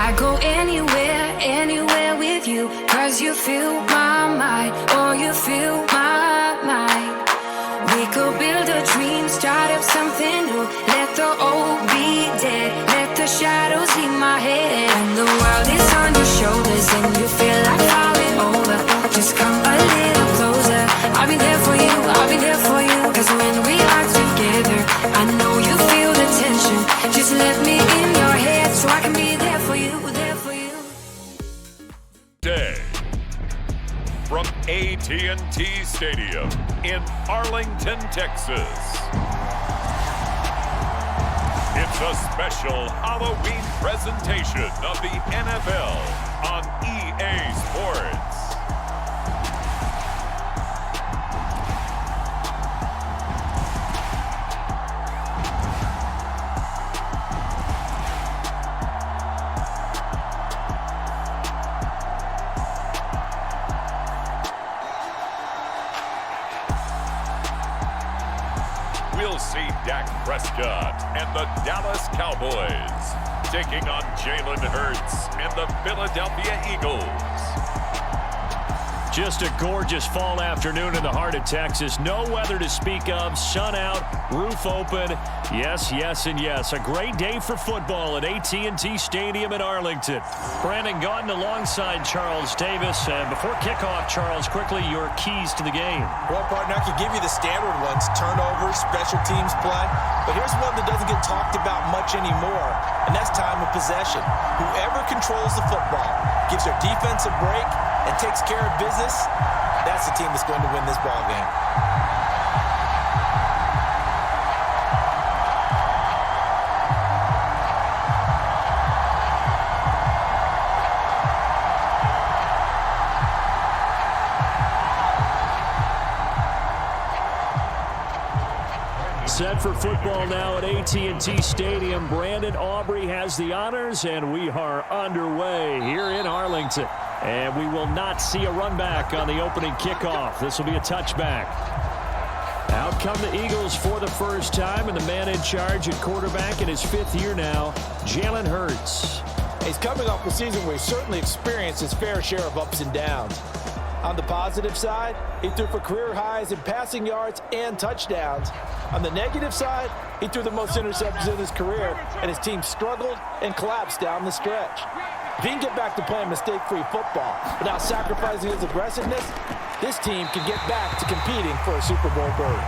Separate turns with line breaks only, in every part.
I go anywhere, anywhere with you, 'cause you fill my mind, or you fill my mind. We could build a dream, start up something new. Let the old be dead, let the shadows leave my head. And the world is on your shoulders and you feel like falling over. Just come a little closer. I'll be there for you, I'll be there for you. 'Cause when we are together, I know you feel the tension. Just let me in your head so I can be there for you, there for you.
Day from AT&T Stadium in Arlington, Texas. It's a special Halloween presentation of the NFL on EA Sports. We'll see Dak Prescott and the Dallas Cowboys taking on Jalen Hurts and the Philadelphia Eagles.
Just a gorgeous fall afternoon in the heart of Texas. No weather to speak of. Sun out, roof open. Yes, yes, and yes. A great day for football at AT&T Stadium in Arlington. Brandon Gaudin alongside Charles Davis. And before kickoff, Charles, quickly your keys to the game.
Well, partner, I could give you the standard ones. Turnovers, special teams play. But here's one that doesn't get talked about much anymore, and that's time of possession. Whoever controls the football, gives their defense a break, and takes care of business, that's the team that's going to win this ball game.
Set for football now at AT&T Stadium. Brandon Aubrey has the honors, and we are underway here in Arlington. And we will not see a run back on the opening kickoff. This will be a touchback. Out come the Eagles for the first time, and the man in charge at quarterback in his 5th year now, Jalen Hurts.
He's coming off a season where he certainly experienced his fair share of ups and downs. On the positive side, he threw for career highs in passing yards and touchdowns. On the negative side, he threw the most interceptions in his career, and his team struggled and collapsed down the stretch. If he can get back to playing mistake-free football without sacrificing his aggressiveness, this team can get back to competing for a Super Bowl berth.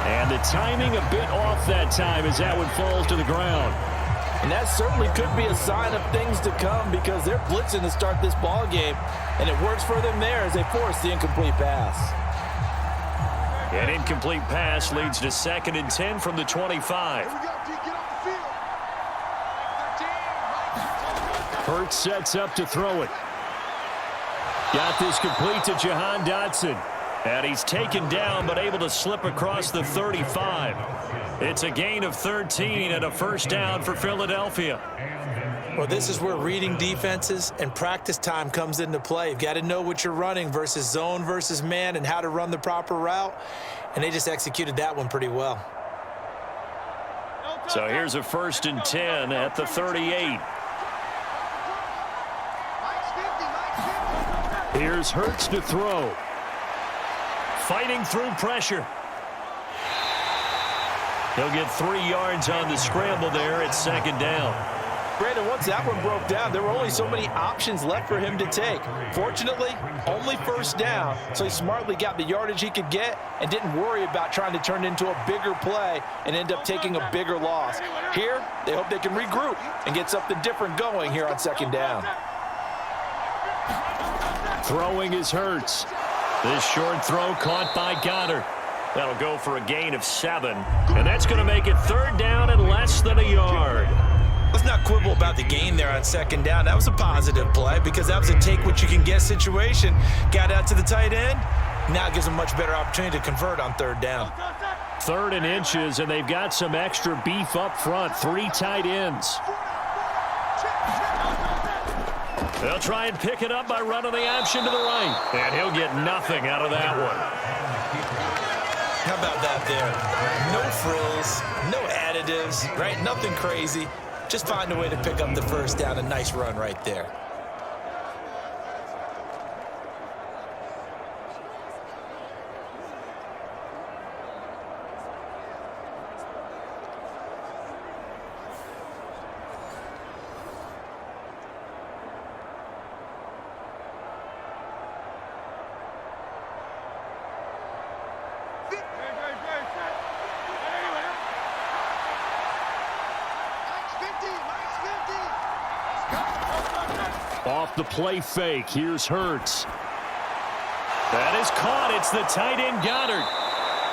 And the timing a bit off that time as that one falls to the ground.
And that certainly could be a sign of things to come because they're blitzing to start this ball game, and it works for them there as they force the incomplete pass.
An incomplete pass leads to 2nd and 10 from the 25. Hurts sets up to throw it. Got this complete to Jahan Dotson. And he's taken down but able to slip across the 35. It's a gain of 13 and a first down for Philadelphia.
Well, this is where reading defenses and practice time comes into play. You've got to know what you're running versus zone versus man and how to run the proper route. And they just executed that one pretty well.
So here's a 1st and 10 at the 38. Here's Hurts to throw. Fighting through pressure. He'll get 3 yards on the scramble there at 2nd down.
Brandon, once that one broke down, there were only so many options left for him to take. Fortunately, only 1st down, so he smartly got the yardage he could get and didn't worry about trying to turn it into a bigger play and end up taking a bigger loss. Here, they hope they can regroup and get something different going here on 2nd down.
Throwing is Hurts. This short throw caught by Goddard. That'll go for a gain of 7. And that's going to make it 3rd down and less than a yard.
Let's not quibble about the gain there on 2nd down. That was a positive play because that was a take-what-you-can-get situation. Got out to the tight end. Now it gives them a much better opportunity to convert on 3rd down.
3rd and inches, and they've got some extra beef up front. 3 tight ends. They'll try and pick it up by running the option to the right. And he'll get nothing out of that one.
How about that there? No frills, no additives, right? Nothing crazy. Just find a way to pick up the first down. A nice run right there.
Off the play fake, here's Hurts. That is caught. It's the tight end Goddard.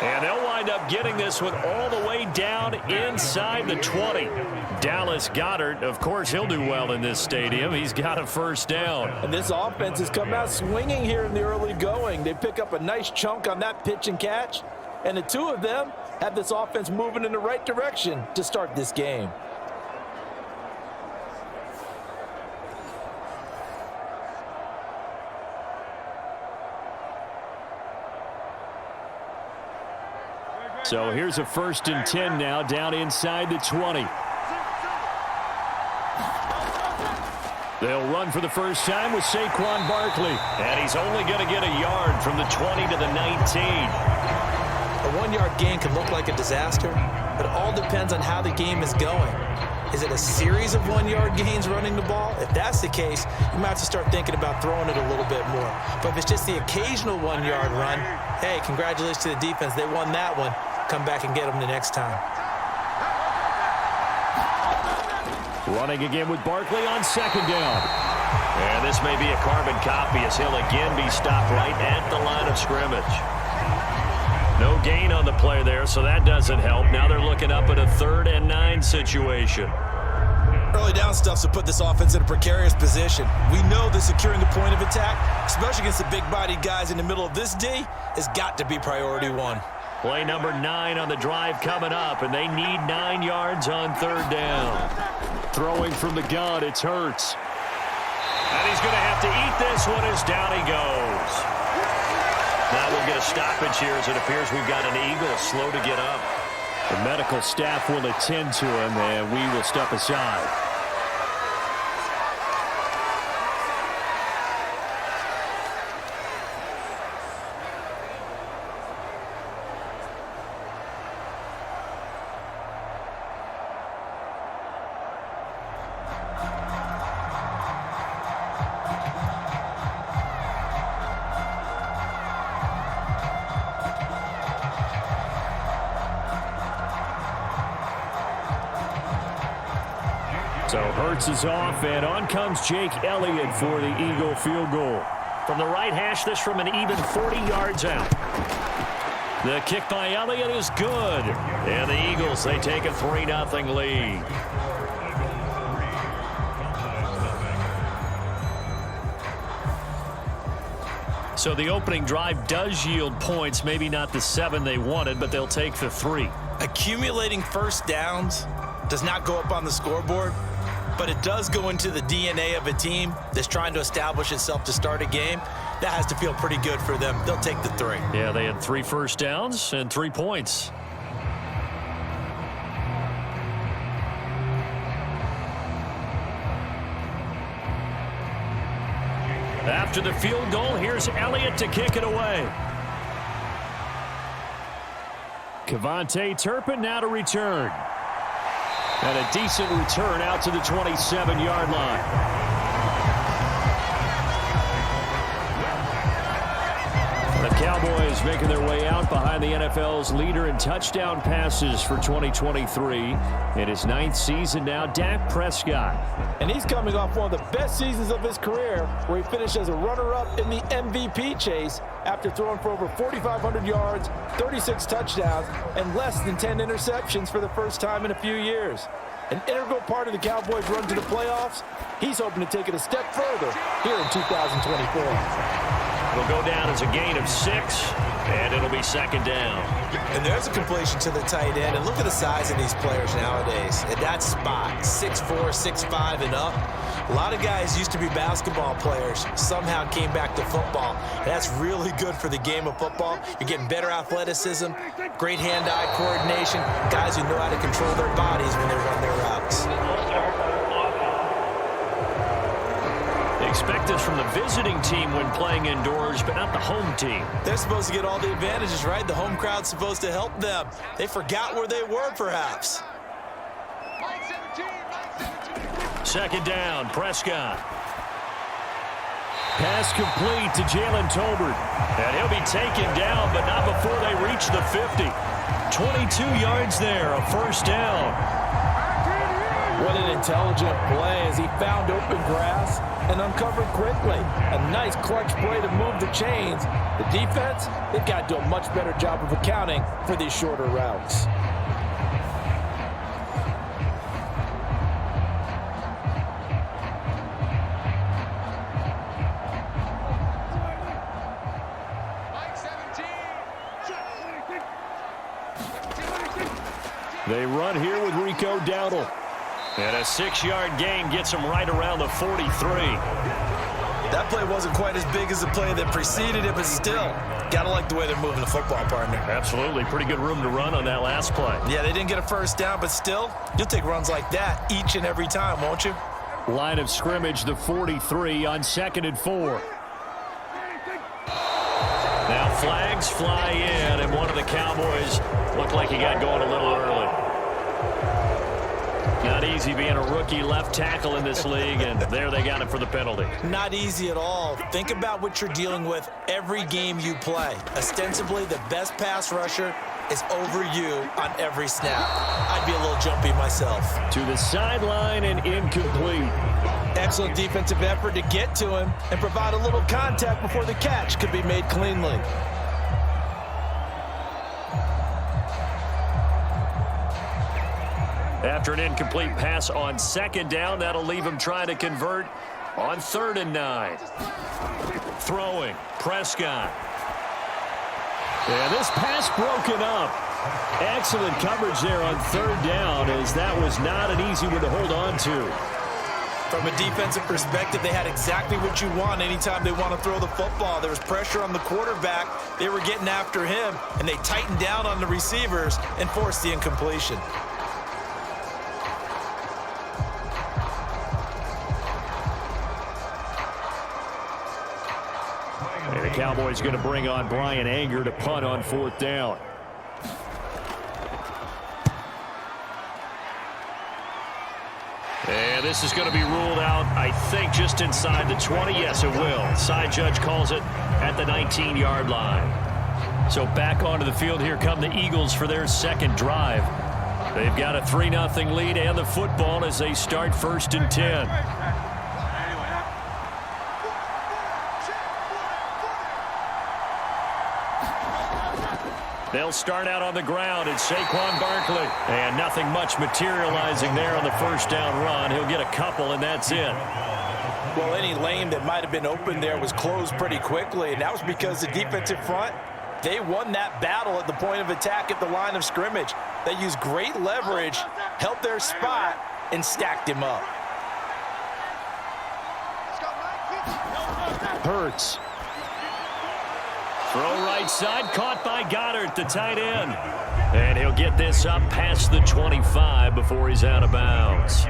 And they'll wind up getting this one all the way down inside the 20. Dallas Goddard, of course, he'll do well in this stadium. He's got a first down.
And this offense has come out swinging here in the early going. They pick up a nice chunk on that pitch and catch. And the two of them have this offense moving in the right direction to start this game.
So here's a 1st and 10 now down inside the 20. They'll run for the first time with Saquon Barkley. And he's only going to get a yard from the 20 to the 19.
A 1-yard gain can look like a disaster, but it all depends on how the game is going. Is it a series of 1-yard gains running the ball? If that's the case, you might have to start thinking about throwing it a little bit more. But if it's just the occasional 1-yard run, hey, congratulations to the defense. They won that one. Come back and get them the next time.
Running again with Barkley on 2nd down. And this may be a carbon copy as he'll again be stopped right at the line of scrimmage. No gain on the play there, so that doesn't help. Now they're looking up at a 3rd and 9 situation.
Early down stuff to put this offense in a precarious position. We know that securing the point of attack, especially against the big-bodied guys in the middle of this D, has got to be priority 1.
Play number 9 on the drive coming up, and they need 9 yards on 3rd down. Throwing from the gun, it's Hurts. And he's going to have to eat this one as down he goes. Now we'll get a stoppage here as it appears we've got an Eagle slow to get up. The medical staff will attend to him, and we will step aside. So Hurts is off, and on comes Jake Elliott for the Eagle field goal. From the right hash, this from an even 40 yards out. The kick by Elliott is good. And the Eagles, they take a 3-0 lead. So the opening drive does yield points, maybe not the 7 they wanted, but they'll take the 3.
Accumulating first downs does not go up on the scoreboard, but it does go into the DNA of a team that's trying to establish itself to start a game. That has to feel pretty good for them. They'll take the 3.
Yeah, they had 3 first downs and 3 points. After the field goal, here's Elliott to kick it away. Kevontae Turpin now to return. And a decent return out to the 27-yard line. The Cowboys making their way out behind the NFL's leader in touchdown passes for 2023. In his 9th season now, Dak Prescott.
And he's coming off one of the best seasons of his career, where he finished as a runner-up in the MVP chase after throwing for over 4,500 yards, 36 touchdowns, and less than 10 interceptions for the first time in a few years. An integral part of the Cowboys' run to the playoffs. He's hoping to take it a step further here in 2024.
It'll go down as a gain of 6, and it'll be 2nd down.
And there's a completion to the tight end. And look at the size of these players nowadays. At that spot, 6'4", 6'5", and up. A lot of guys used to be basketball players, somehow came back to football. And that's really good for the game of football. You're getting better athleticism, great hand-eye coordination, guys who know how to control their bodies when they run their routes.
expect this from the visiting team when playing indoors, but not the home team.
They're supposed to get all the advantages, right? The home crowd's supposed to help them. They forgot where they were, perhaps.
Second down, Prescott. Pass complete to Jalen Tolbert. And he'll be taken down, but not before they reach the 50. 22 yards there, a first down.
What an intelligent play as he found open grass and uncovered quickly. A nice clutch play to move the chains. The defense, they've got to do a much better job of accounting for these shorter routes.
They run here with Rico Dowdle. And a 6-yard gain gets him right around the 43.
That play wasn't quite as big as the play that preceded it, but still, gotta like the way they're moving the football, partner.
Absolutely. Pretty good room to run on that last play.
Yeah, they didn't get a first down, but still, you'll take runs like that each and every time, won't you?
Line of scrimmage, the 43 on 2nd and 4. Now flags fly in, and one of the Cowboys looked like he got going a little early. Not easy being a rookie left tackle in this league, and there they got him for the penalty.
Not easy at all. Think about what you're dealing with every game you play. Ostensibly, the best pass rusher is over you on every snap. I'd be a little jumpy myself.
To the sideline and incomplete.
Excellent defensive effort to get to him and provide a little contact before the catch could be made cleanly.
After an incomplete pass on 2nd down, that'll leave him trying to convert on 3rd and 9. Throwing, Prescott. Yeah, this pass broken up. Excellent coverage there on 3rd down, as that was not an easy one to hold on to.
From a defensive perspective, they had exactly what you want anytime they want to throw the football. There was pressure on the quarterback. They were getting after him, and they tightened down on the receivers and forced the incompletion.
And the Cowboys going to bring on Brian Anger to punt on 4th down. And this is going to be ruled out, I think, just inside the 20. Yes, it will. Side judge calls it at the 19-yard line. So back onto the field, here come the Eagles for their 2nd drive. They've got a 3-0 lead and the football as they start 1st and 10. They'll start out on the ground. It's Saquon Barkley. And nothing much materializing there on the 1st down run. He'll get a couple, and that's it.
Well, any lane that might have been open there was closed pretty quickly, and that was because the defensive front, they won that battle at the point of attack at the line of scrimmage. They used great leverage, held their spot, and stacked him up.
Hurts. Throw right side, caught by Goddard, the tight end. And he'll get this up past the 25 before he's out of bounds.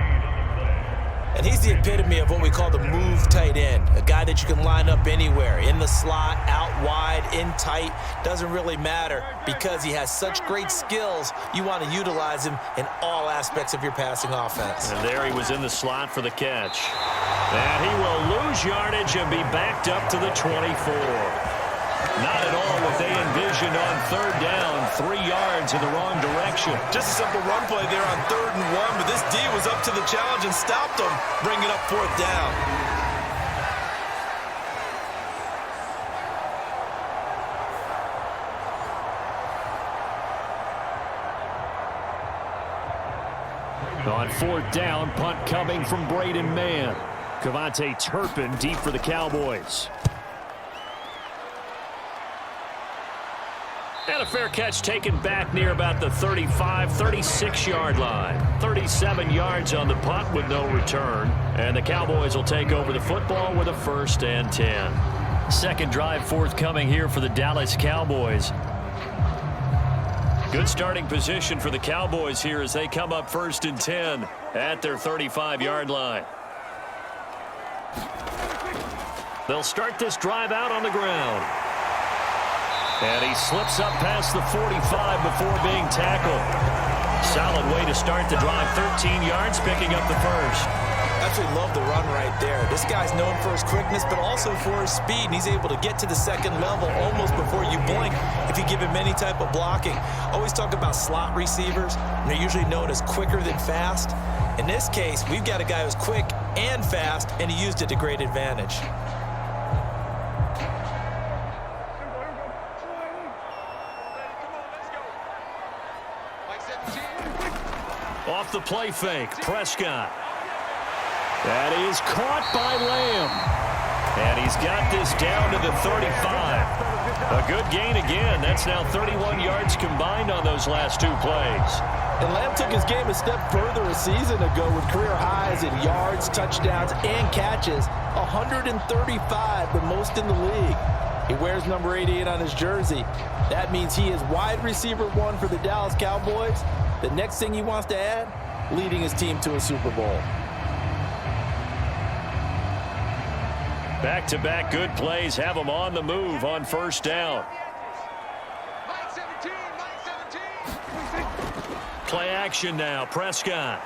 And he's the epitome of what we call the move tight end, a guy that you can line up anywhere, in the slot, out wide, in tight, doesn't really matter because he has such great skills. You want to utilize him in all aspects of your passing offense.
And there he was in the slot for the catch. And he will lose yardage and be backed up to the 24. Not at all what they envisioned on 3rd down. 3 yards in the wrong direction.
Just a simple run play there on 3rd and 1, but this D was up to the challenge and stopped them, bringing up 4th down.
On 4th down, punt coming from Braden Mann. Kevontae Turpin deep for the Cowboys. And a fair catch taken back near about the 35, 36-yard line. 37 yards on the punt with no return. And the Cowboys will take over the football with a 1st and 10. 2nd drive forthcoming here for the Dallas Cowboys. Good starting position for the Cowboys here as they come up 1st and 10 at their 35-yard line. They'll start this drive out on the ground. And he slips up past the 45 before being tackled. Solid way to start the drive. 13 yards, picking up the first.
Absolutely love the run right there. This guy's known for his quickness, but also for his speed. And he's able to get to the second level almost before you blink if you give him any type of blocking. Always talk about slot receivers, and they're usually known as quicker than fast. In this case, we've got a guy who's quick and fast, and he used it to great advantage.
Off the play fake, Prescott. That is caught by Lamb. And he's got this down to the 35. A good gain again. That's now 31 yards combined on those last two plays.
And Lamb took his game a step further a season ago with career highs in yards, touchdowns, and catches. 135, the most in the league. He wears number 88 on his jersey. That means he is wide receiver 1 for the Dallas Cowboys. The next thing he wants to add, leading his team to a Super Bowl.
Back-to-back good plays have him on the move on first down. Play action now, Prescott.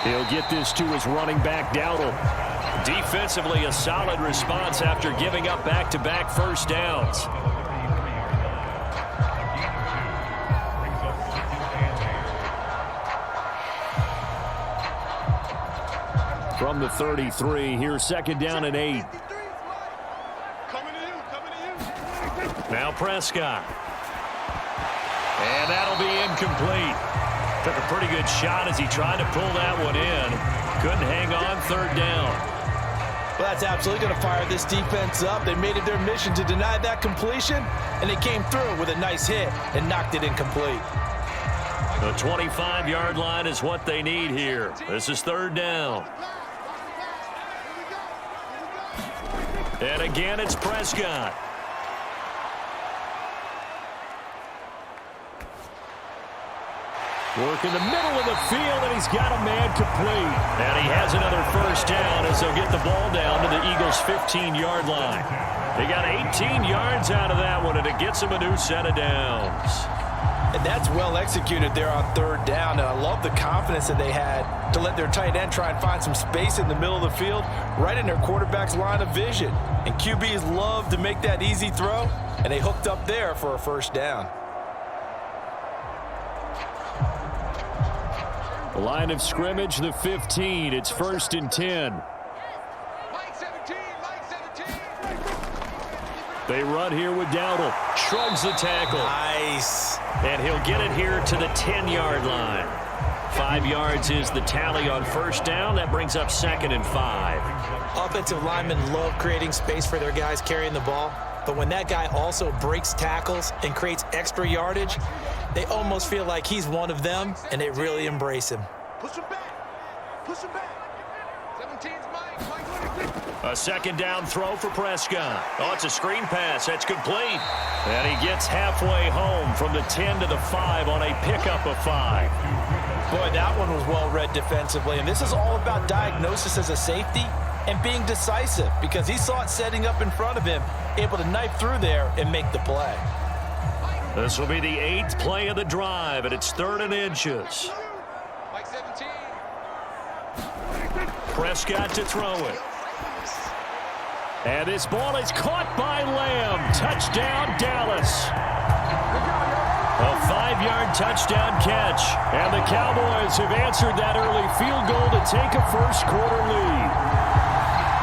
He'll get this to his running back, Dowdle. Defensively, a solid response after giving up back-to-back first downs. From the 33, here's second down and 8. Now Prescott. And that'll be incomplete. Took a pretty good shot as he tried to pull that one in. Couldn't hang on, third down.
Well, that's absolutely going to fire this defense up. They made it their mission to deny that completion, and they came through with a nice hit and knocked it incomplete.
The 25-yard line is what they need here. This is third down. And again, it's Prescott. Work in the middle of the field, and he's got a man complete. And he has another first down as they'll get the ball down to the Eagles' 15-yard line. They got 18 yards out of that one, and it gets them a new set of downs.
And that's well executed there on third down. And I love the confidence that they had to let their tight end try and find some space in the middle of the field, right in their quarterback's line of vision. And QBs love to make that easy throw, and they hooked up there for a first down.
The line of scrimmage, the 15. It's first and 10. They run here with Dowdle. Shrugs the tackle.
Nice.
And he'll get it here to the 10-yard line. 5 yards is the tally on first down. That brings up second and 5.
Offensive linemen love creating space for their guys carrying the ball. But when that guy also breaks tackles and creates extra yardage, they almost feel like he's one of them, and they really embrace him.
Push him back. Push him back. 17's Mike.
A second down throw for Prescott. Oh, it's a screen pass. That's complete. And he gets halfway home from the 10 to the 5 on a pickup of 5.
Boy, that one was well read defensively. And this is all about diagnosis as a safety and being decisive, because he saw it setting up in front of him, able to knife through there and make the play.
This will be the 8th play of the drive, and it's 3rd and inches.
Mike 17.
Prescott to throw it. And this ball is caught by Lamb. Touchdown, Dallas. A 5-yard touchdown catch. And the Cowboys have answered that early field goal to take a first-quarter lead.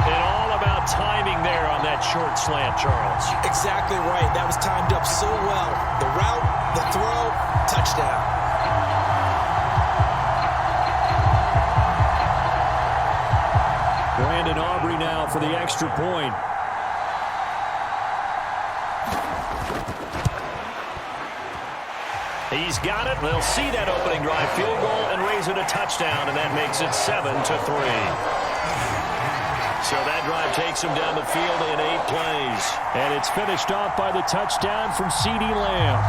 And all about timing there on that short slant, Charles.
Exactly right. That was timed up so well. The route, the throw, touchdown.
Brandon Aubrey now for the extra point. He's got it. They'll see that opening drive field goal and raise it a touchdown, and that makes it 7-3. So that drive takes him down the field in 8 plays. And it's finished off by the touchdown from CeeDee Lamb.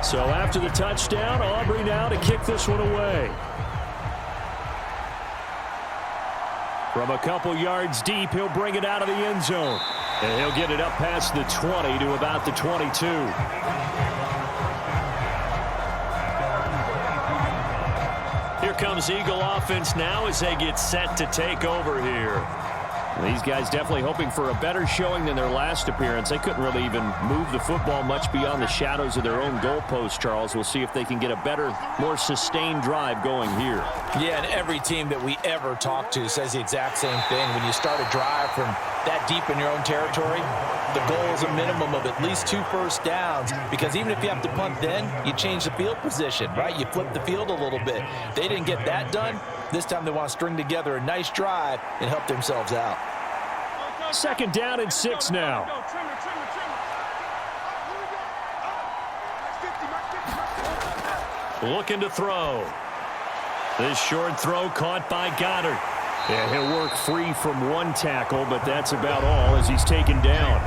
So after the touchdown, Aubrey now to kick this one away. From a couple yards deep, he'll bring it out of the end zone. And he'll get it up past the 20 to about the 22. Here comes Eagle offense now as they get set to take over here. These guys definitely hoping for a better showing than their last appearance. They couldn't really even move the football much beyond the shadows of their own goalpost, Charles. We'll see if they can get a better, more sustained drive going here.
Yeah, and every team that we ever talk to says the exact same thing. When you start a drive from that deep in your own territory, the goal is a minimum of at least 2 first downs, because even if you have to punt then, you change the field position, right? You flip the field a little bit. They didn't get that done. This time they want to string together a nice drive and help themselves out.
2nd down and 6 now. Looking to throw. This short throw caught by Goddard. And he'll work free from one tackle, but that's about all as he's taken down.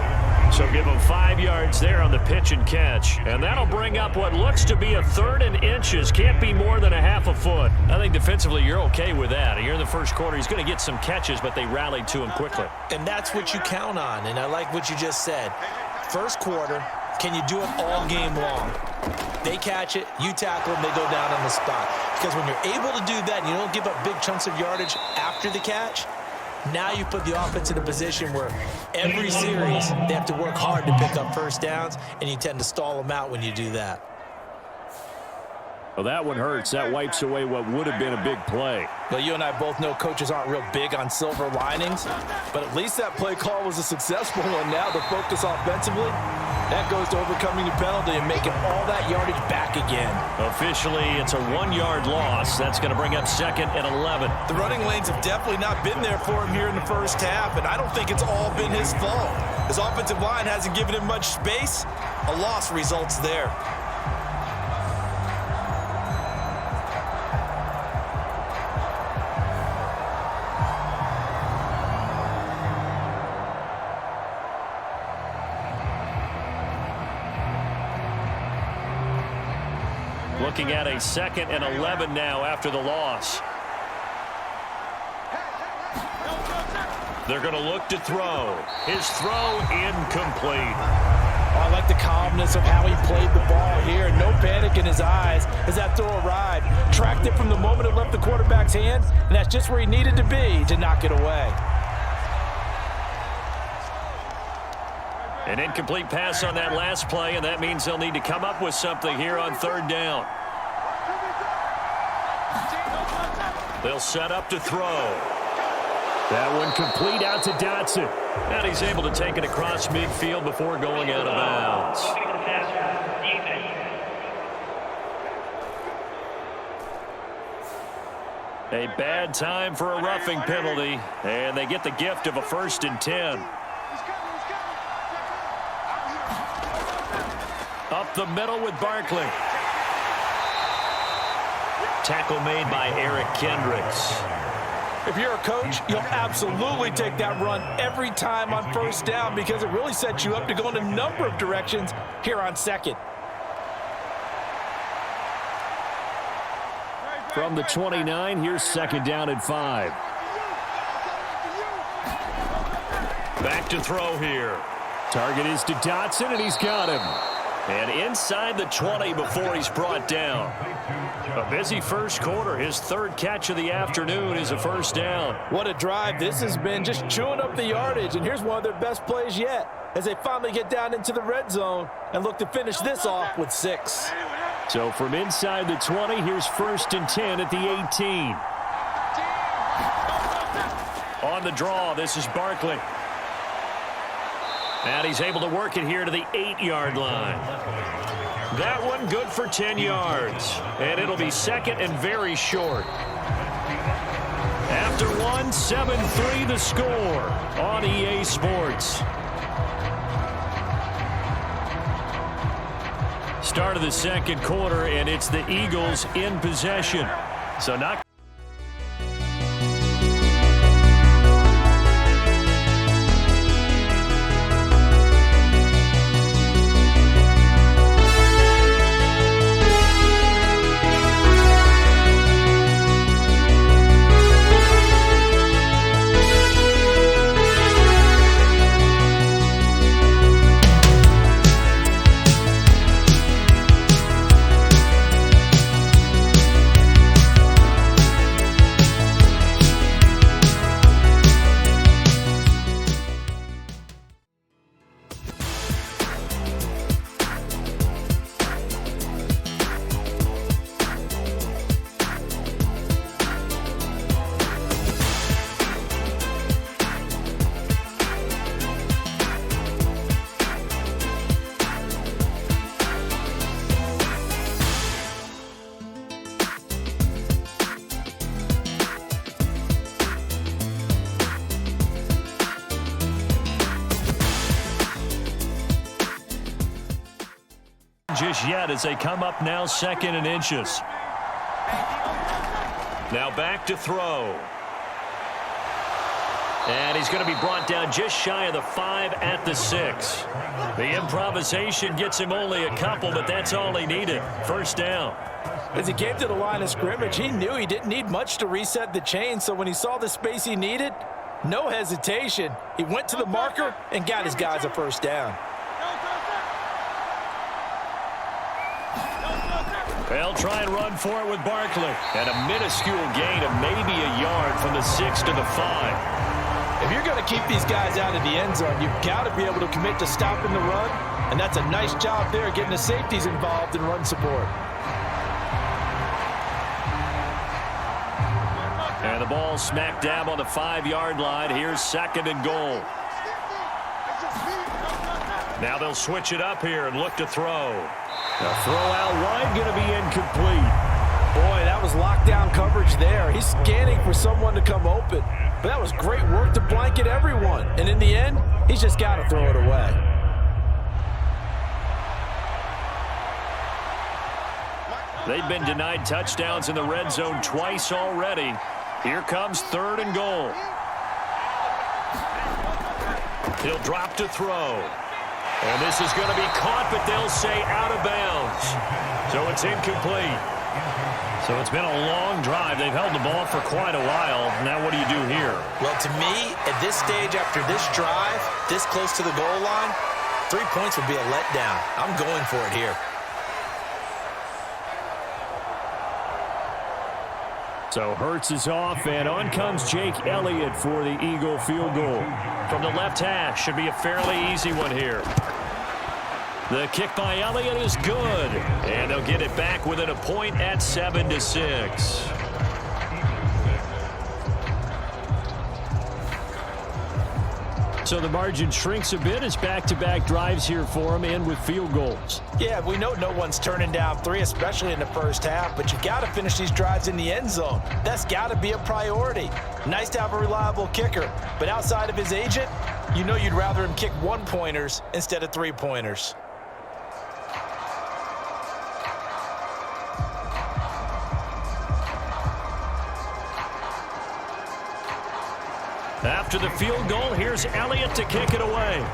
So give him 5 yards there on the pitch and catch. And that'll bring up what looks to be a 3rd and inches. Can't be more than a half a foot. I think defensively you're okay with that. Here in the first quarter, he's going to get some catches, but they rallied to him quickly.
And that's what you count on, and I like what you just said. First quarter, can you do it all game long? They catch it, you tackle them, they go down on the spot. Because when you're able to do that and you don't give up big chunks of yardage after the catch, now you put the offense in a position where every series they have to work hard to pick up first downs, and you tend to stall them out when you do that.
Well, that one hurts. That wipes away what would have been a big play.
Well, you and I both know coaches aren't real big on silver linings, but at least that play call was a successful one. Now the focus offensively, that goes to overcoming the penalty and making all that yardage back again.
Officially, it's a 1-yard loss. That's going to bring up 2nd and 11.
The running lanes have definitely not been there for him here in the first half, and I don't think it's all been his fault. His offensive line hasn't given him much space. A loss results there.
Looking at a 2nd and 11 now after the loss. They're going to look to throw. His throw incomplete.
Oh, I like the calmness of how he played the ball here. No panic in his eyes as that throw arrived. Tracked it from the moment it left the quarterback's hand, and that's just where he needed to be to knock it away.
An incomplete pass on that last play, and that means they'll need to come up with something here on 3rd down. They'll set up to throw. That one complete out to Dotson. And he's able to take it across midfield before going out of bounds. A bad time for a roughing penalty, and they get the gift of a 1st and 10. Up the middle with Barkley. Tackle made by Eric Kendricks.
If you're a coach, you'll absolutely take that run every time on 1st down because it really sets you up to go in a number of directions here on 2nd.
From the 29, here's 2nd down and 5. Back to throw here. Target is to Dotson, and he's got him. And inside the 20 before he's brought down. A busy first quarter. His 3rd catch of the afternoon is a 1st down.
What a drive this has been, just chewing up the yardage. And here's one of their best plays yet as they finally get down into the red zone and look to finish this off with 6.
So from inside the 20, here's 1st and 10 at the 18. On the draw, this is Barkley. And he's able to work it here to the 8-yard line. That one good for 10 yards. And it'll be 2nd and very short. After one, 7-3 the score on EA Sports. Start of the 2nd quarter, and it's the Eagles in possession. So not just yet as they come up now 2nd and inches. Now back to throw. And he's going to be brought down just shy of the 5 at the 6. The improvisation gets him only a couple, but that's all he needed. First down.
As he came to the line of scrimmage, he knew he didn't need much to reset the chain, so when he saw the space he needed, no hesitation. He went to the marker and got his guys a first down.
They'll try and run for it with Barkley. And a minuscule gain of maybe a yard from the 6 to the 5.
If you're going to keep these guys out of the end zone, you've got to be able to commit to stopping the run, and that's a nice job there getting the safeties involved in run support.
And the ball smack dab on the 5-yard line. Here's 2nd and goal. Now they'll switch it up here and look to throw. The throw out wide going to be incomplete.
Boy, that was lockdown coverage there. He's scanning for someone to come open. But that was great work to blanket everyone. And in the end, he's just got to throw it away.
They've been denied touchdowns in the red zone twice already. Here comes 3rd and goal. He'll drop to throw. And this is going to be caught, but they'll say out of bounds. So it's incomplete. So it's been a long drive. They've held the ball for quite a while. Now what do you do here?
Well, to me, at this stage after this drive, this close to the goal line, 3 points would be a letdown. I'm going for it here.
So Hurts is off, and on comes Jake Elliott for the Eagle field goal. From the left hash, should be a fairly easy one here. The kick by Elliott is good, and they'll get it back within a point at 7-6. So the margin shrinks a bit as back-to-back drives here for them and with field goals.
Yeah, we know no one's turning down 3, especially in the first half, but you got to finish these drives in the end zone. That's got to be a priority. Nice to have a reliable kicker, but outside of his agent, you know you'd rather him kick 1-pointers instead of 3-pointers.
After the field goal, here's Elliott to kick it away.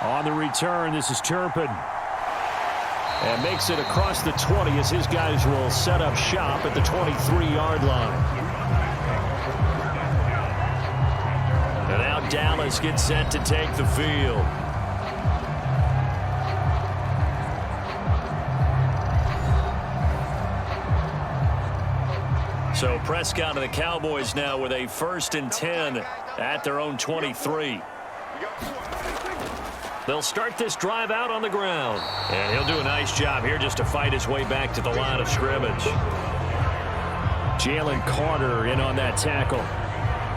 On the return, this is Turpin. And makes it across the 20 as his guys will set up shop at the 23-yard line. And now Dallas gets set to take the field. So Prescott and the Cowboys now with a 1st and 10 at their own 23. They'll start this drive out on the ground. And he'll do a nice job here just to fight his way back to the line of scrimmage. Jalen Carter in on that tackle.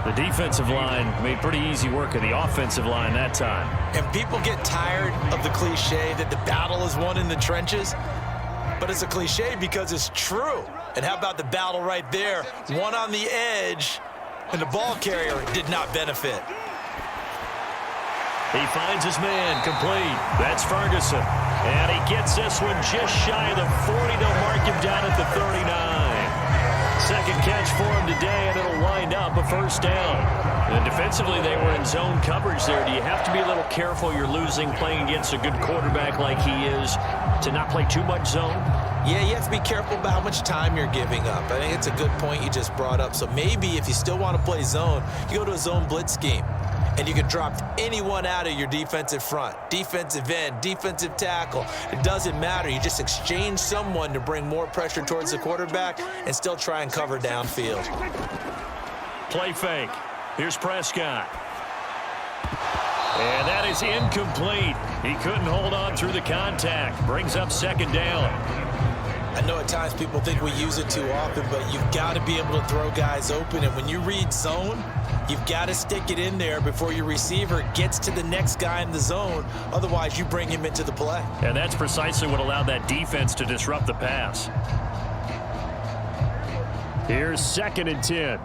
The defensive line made pretty easy work of the offensive line that time.
And people get tired of the cliche that the battle is won in the trenches. But it's a cliche because it's true. And how about the battle right there? One on the edge, and the ball carrier did not benefit.
He finds his man complete. That's Ferguson. And he gets this one just shy of the 40. They'll mark him down at the 39. Second catch for him today, and it'll wind up a first down. And defensively, they were in zone coverage there. Do you have to be a little careful you're losing playing against a good quarterback like he is to not play too much zone?
Yeah, you have to be careful about how much time you're giving up. I think it's a good point you just brought up. So maybe if you still want to play zone, you go to a zone blitz scheme. And you can drop anyone out of your defensive front, defensive end, defensive tackle. It doesn't matter. You just exchange someone to bring more pressure towards the quarterback and still try and cover downfield.
Play fake. Here's Prescott. And that is incomplete. He couldn't hold on through the contact. Brings up 2nd down.
I know at times people think we use it too often, but you've got to be able to throw guys open. And when you read zone, you've got to stick it in there before your receiver gets to the next guy in the zone. Otherwise, you bring him into the play.
And that's precisely what allowed that defense to disrupt the pass. Here's 2nd and 10.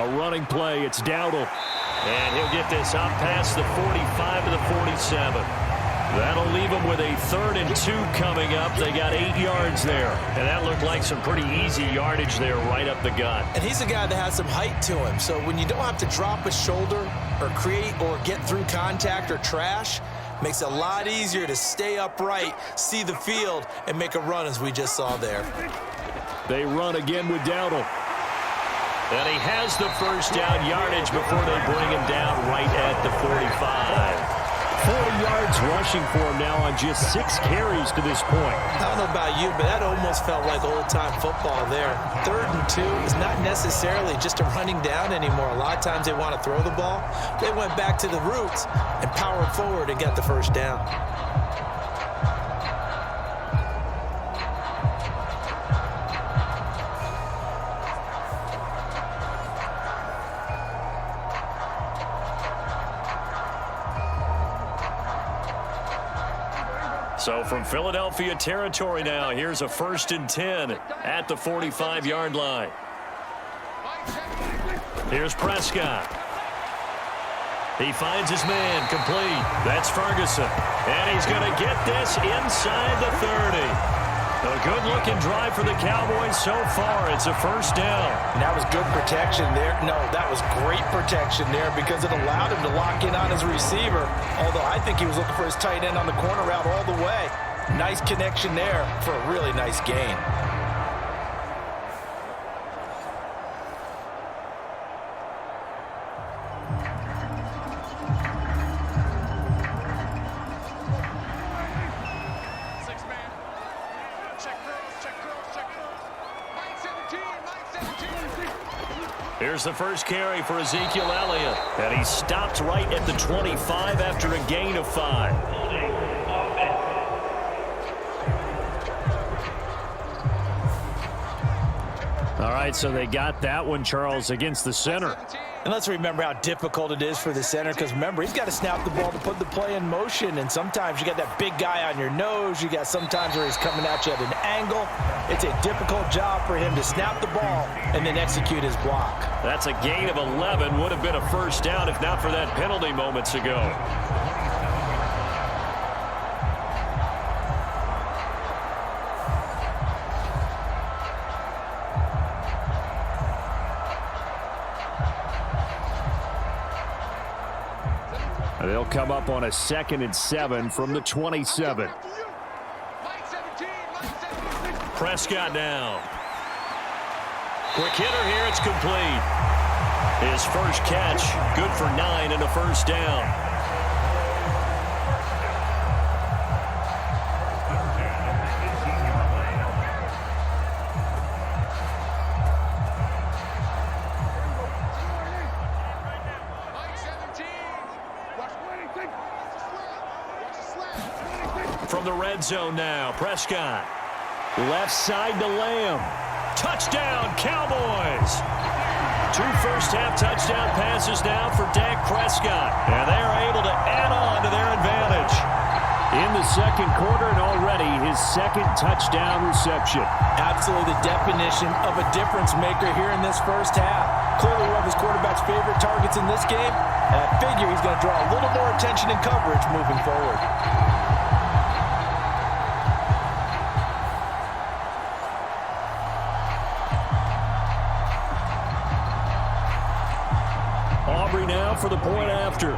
A running play. It's Dowdle. And he'll get this up past the 45 to the 47. That'll leave them with a 3rd and 2 coming up. They got 8 yards there. And that looked like some pretty easy yardage there right up the gut.
And he's a guy that has some height to him. So when you don't have to drop a shoulder or create or get through contact or trash, makes it a lot easier to stay upright, see the field, and make a run as we just saw there.
They run again with Dowdle. And he has the first down yardage before they bring him down right at the 45. 40 yards rushing for him now on just 6 carries to this point.
I don't know about you, but that almost felt like old-time football there. 3rd and 2 is not necessarily just a running down anymore. A lot of times they want to throw the ball. They went back to the roots and powered forward and got the first down.
So from Philadelphia territory now, here's a 1st and 10 at the 45-yard line. Here's Prescott. He finds his man complete. That's Ferguson. And he's going to get this inside the 30. A good-looking drive for the Cowboys so far. It's a 1st down.
And that was good protection there. No, that was great protection there because it allowed him to lock in on his receiver. Although I think he was looking for his tight end on the corner route all the way. Nice connection there for a really nice gain.
Here's the first carry for Ezekiel Elliott. And he stopped right at the 25 after a gain of 5. All right, so they got that one, Charles, against the center.
And let's remember how difficult it is for the center because, remember, he's got to snap the ball to put the play in motion. And sometimes you got that big guy on your nose. You got sometimes where he's coming at you at an angle. It's a difficult job for him to snap the ball and then execute his block.
That's a gain of 11. Would have been a 1st down if not for that penalty moments ago. They'll come up on a 2nd and 7 from the 27. Prescott now. Quick hitter here. It's complete. His first catch, good for 9 and a 1st down. From the red zone now, Prescott. Left side to Lamb. Touchdown, Cowboys. 2 first-half touchdown passes now for Dak Prescott. And they are able to add on to their advantage. In the 2nd quarter and already his 2nd touchdown reception.
Absolutely the definition of a difference maker here in this 1st half. Clearly one of his quarterback's favorite targets in this game. And I figure he's going to draw a little more attention and coverage moving forward.
Aubrey now for the point after.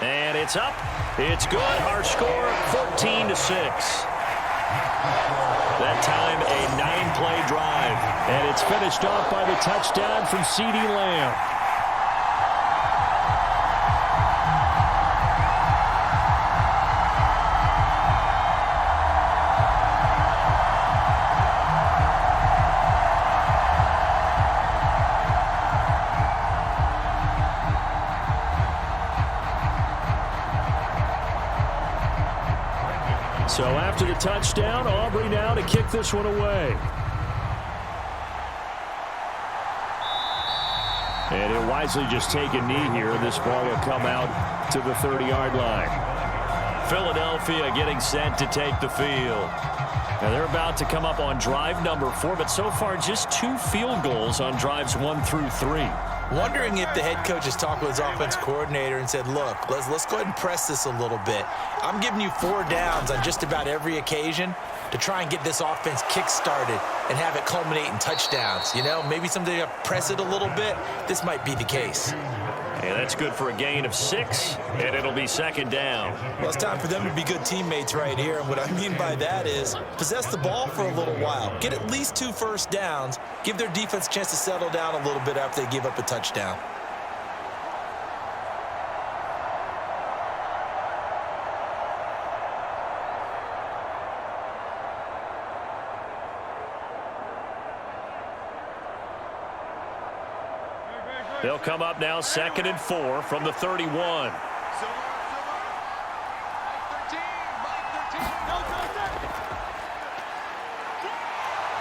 And it's up. It's good. Our score 14-6. That time a 9-play drive. And it's finished off by the touchdown from CeeDee Lamb. So after the touchdown, Aubrey now to kick this one away. And he'll wisely just take a knee here. This ball will come out to the 30-yard line. Philadelphia getting set to take the field. Now they're about to come up on drive number 4, but so far just 2 field goals on drives 1 through 3.
Wondering if the head coach has talked with his offense coordinator and said, look, let's go ahead and press this a little bit. I'm giving you 4 downs on just about every occasion to try and get this offense kick-started and have it culminate in touchdowns. You know, maybe someday I press it a little bit. This might be the case.
And that's good for a gain of 6, and it'll be 2nd down.
Well, it's time for them to be good teammates right here, and what I mean by that is possess the ball for a little while. Get at least 2 first downs. Give their defense a chance to settle down a little bit after they give up a touchdown.
They'll come up now 2nd and 4 from the 31.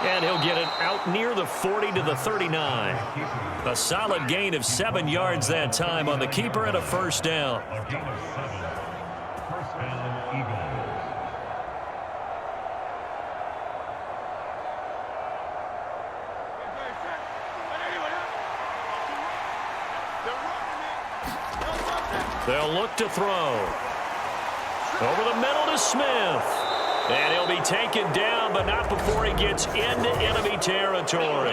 And he'll get it out near the 40 to the 39. A solid gain of 7 yards that time on the keeper and a 1st down. They'll look to throw. Over the middle to Smith. And he'll be taken down, but not before he gets into enemy territory.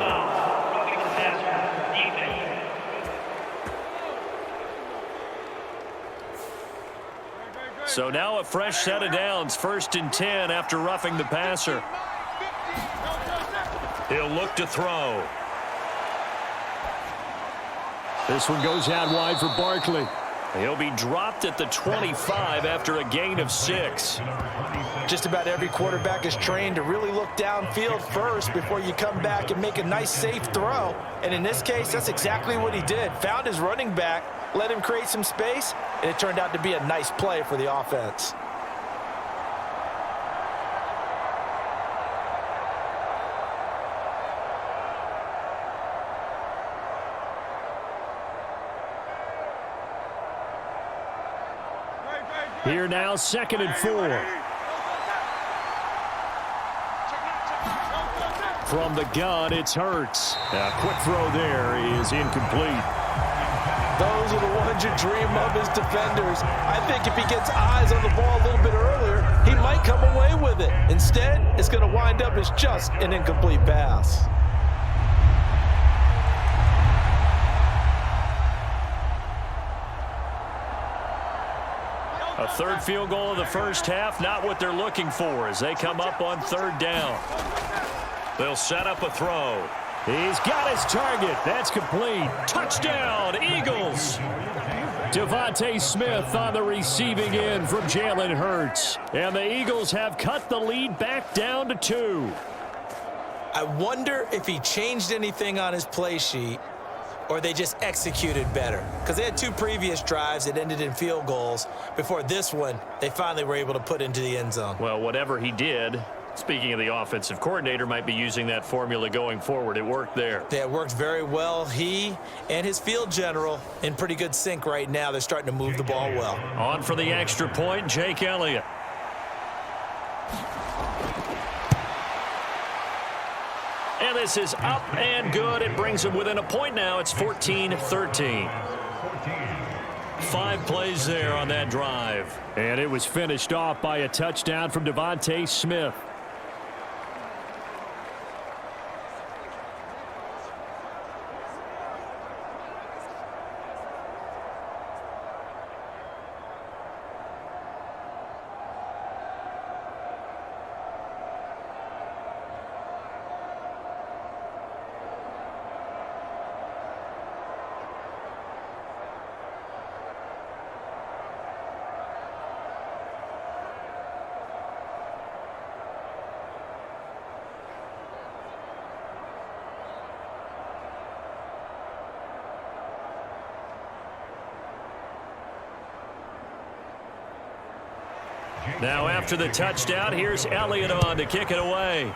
So now a fresh set of downs, 1st and 10 after roughing the passer. He'll look to throw.
This one goes out wide for Barkley.
He'll be dropped at the 25 after a gain of 6.
Just about every quarterback is trained to really look downfield first before you come back and make a nice, safe throw. And in this case, that's exactly what he did. Found his running back, let him create some space, and it turned out to be a nice play for the offense.
Here now, 2nd and 4. From the gun, it's Hurts. A quick throw there is incomplete.
Those are the ones you dream of as defenders. I think if he gets eyes on the ball a little bit earlier, he might come away with it. Instead, it's going to wind up as just an incomplete pass.
A 3rd field goal of the 1st half, not what they're looking for as they come up on 3rd down. They'll set up a throw.
He's got his target. That's complete. Touchdown, Eagles. Devontae Smith on the receiving end from Jalen Hurts. And the Eagles have cut the lead back down to 2.
I wonder if he changed anything on his play sheet or they just executed better. Because they had 2 previous drives that ended in field goals. Before this one, they finally were able to put into the end zone.
Well, whatever he did, speaking of the offensive coordinator, might be using that formula going forward. It worked there.
Yeah, it worked very well. He and his field general in pretty good sync right now. They're starting to move the ball well.
On for the extra point, Jake Elliott. And this is up and good. It brings them within a point now. It's 14-13. 5 plays there on that drive.
And it was finished off by a touchdown from Devontae Smith.
Now after the touchdown, here's Elliott on to kick it away.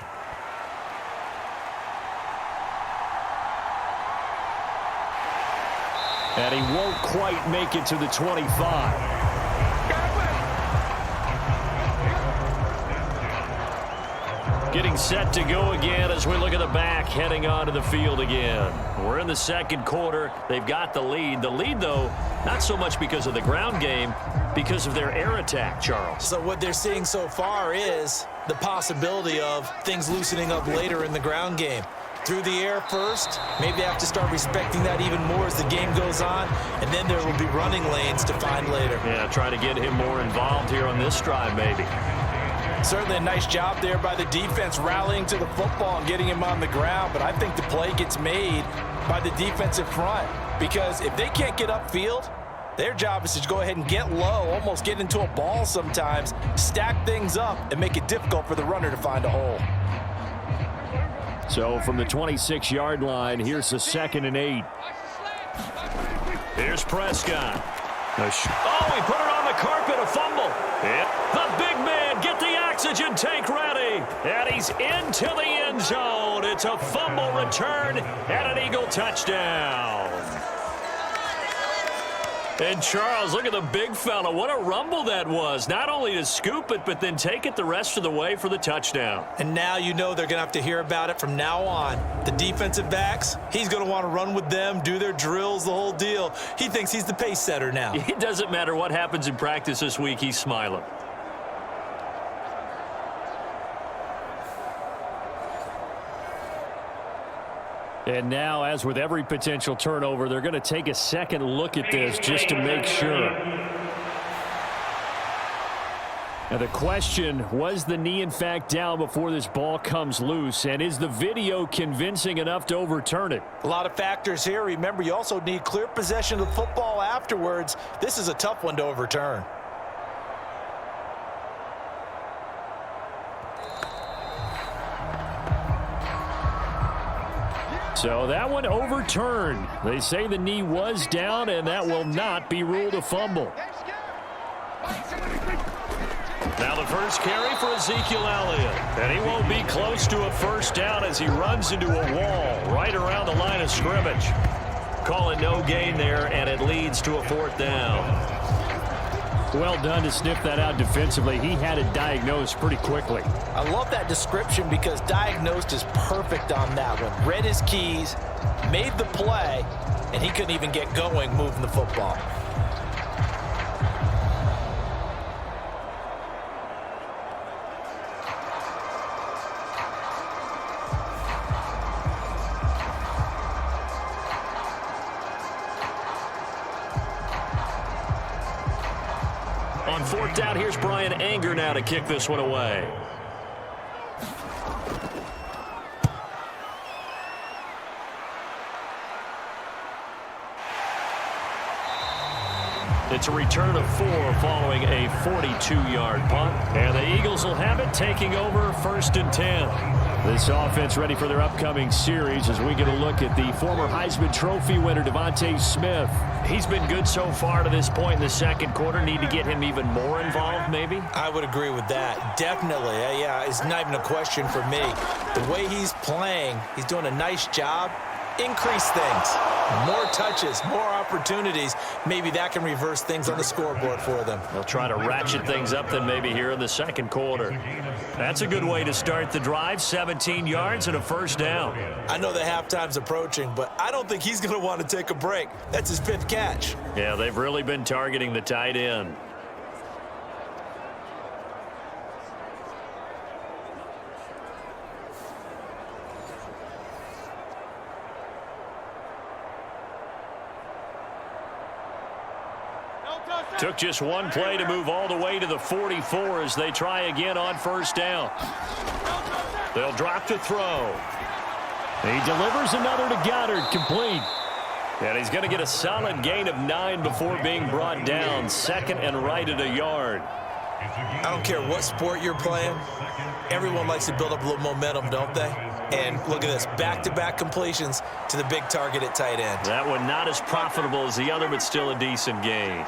And he won't quite make it to the 25.
Getting set to go again as we look at the back heading onto the field again. We're in the second quarter. They've got the lead. The lead, though, not so much because of the ground game, because of their air attack, Charles.
So what they're seeing so far is the possibility of things loosening up later in the ground game. Through the air first, maybe they have to start respecting that even more as the game goes on, and then there will be running lanes to find later.
Yeah, try to get him more involved here on this drive, maybe.
Certainly a nice job there by the defense rallying to the football and getting him on the ground, but I think the play gets made by the defensive front because if they can't get upfield, their job is to go ahead and get low, almost get into a ball sometimes, stack things up, and make it difficult for the runner to find a hole.
So from the 26-yard line, here's the 2nd and 8. Here's Prescott. Oh, he put it on the carpet, a fumble. Yeah. The big man, get the oxygen tank ready. And he's into the end zone. It's a fumble return and an Eagle touchdown. And Charles, look at the big fella. What a rumble that was. Not only to scoop it, but then take it the rest of the way for the touchdown.
And now you know they're going to have to hear about it from now on. The defensive backs, he's going to want to run with them, do their drills, the whole deal. He thinks he's the pace setter now.
It doesn't matter what happens in practice this week. He's smiling. And now, as with every potential turnover, they're going to take a second look at this just to make sure. Now the question, was the knee in fact down before this ball comes loose? And is the video convincing enough to overturn it?
A lot of factors here. Remember, you also need clear possession of the football afterwards. This is a tough one to overturn.
So that one overturned. They say the knee was down, and that will not be ruled a fumble. Now the first carry for Ezekiel Elliott. And he won't be close to a first down as he runs into a wall right around the line of scrimmage. Call it no gain there, and it leads to a 4th down. Well done to sniff that out defensively. He had it diagnosed pretty quickly.
I love that description because diagnosed is perfect on that one. Read his keys, made the play, and he couldn't even get going moving the football.
On 4th down, here's Brian Anger now to kick this one away. It's a return of 4 following a 42-yard punt. And the Eagles will have it, taking over 1st and 10. This offense ready for their upcoming series as we get a look at the former Heisman Trophy winner, Devontae Smith. He's been good so far to this point in the second quarter. Need to get him even more involved, maybe?
I would agree with that. Definitely. Yeah, it's not even a question for me. The way he's playing, he's doing a nice job. Increase things. More touches, more opportunities. Maybe that can reverse things on the scoreboard for them.
They'll try to ratchet things up then maybe here in the second quarter. That's a good way to start the drive. 17 yards and a 1st down.
I know the halftime's approaching, but I don't think he's going to want to take a break. That's his 5th catch.
Yeah, they've really been targeting the tight end. Took just one play to move all the way to the 44 as they try again on 1st down. They'll drop to throw. He delivers another to Goddard, complete. And he's going to get a solid gain of 9 before being brought down. 2nd and right at a yard.
I don't care what sport you're playing. Everyone likes to build up a little momentum, don't they? And look at this, back-to-back completions to the big target at tight end.
That one not as profitable as the other, but still a decent gain.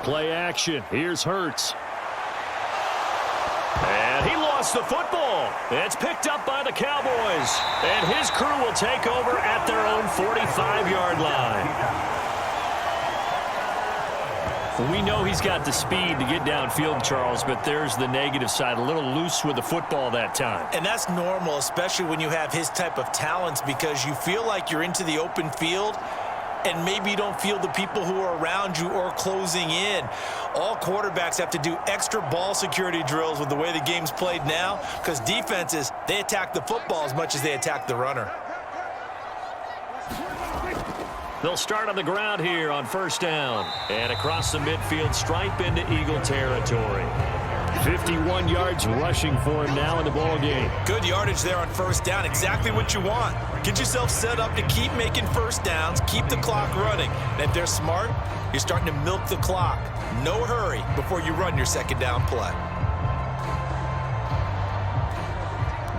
Play action. Here's Hurts. And he lost the football. It's picked up by the Cowboys. And his crew will take over at their own 45-yard line. We know he's got the speed to get downfield, Charles, but there's the negative side. A little loose with the football that time.
And that's normal, especially when you have his type of talents, because you feel like you're into the open field and maybe you don't feel the people who are around you or closing in. All quarterbacks have to do extra ball security drills with the way the game's played now, because defenses, they attack the football as much as they attack the runner.
They'll start on the ground here on first down. And across the midfield stripe into Eagle territory.
51 yards rushing for him now in the ball game.
Good yardage there on first down. Exactly what you want. Get yourself set up to keep making first downs, keep the clock running. And if they're smart, you're starting to milk the clock. No hurry before you run your second down play.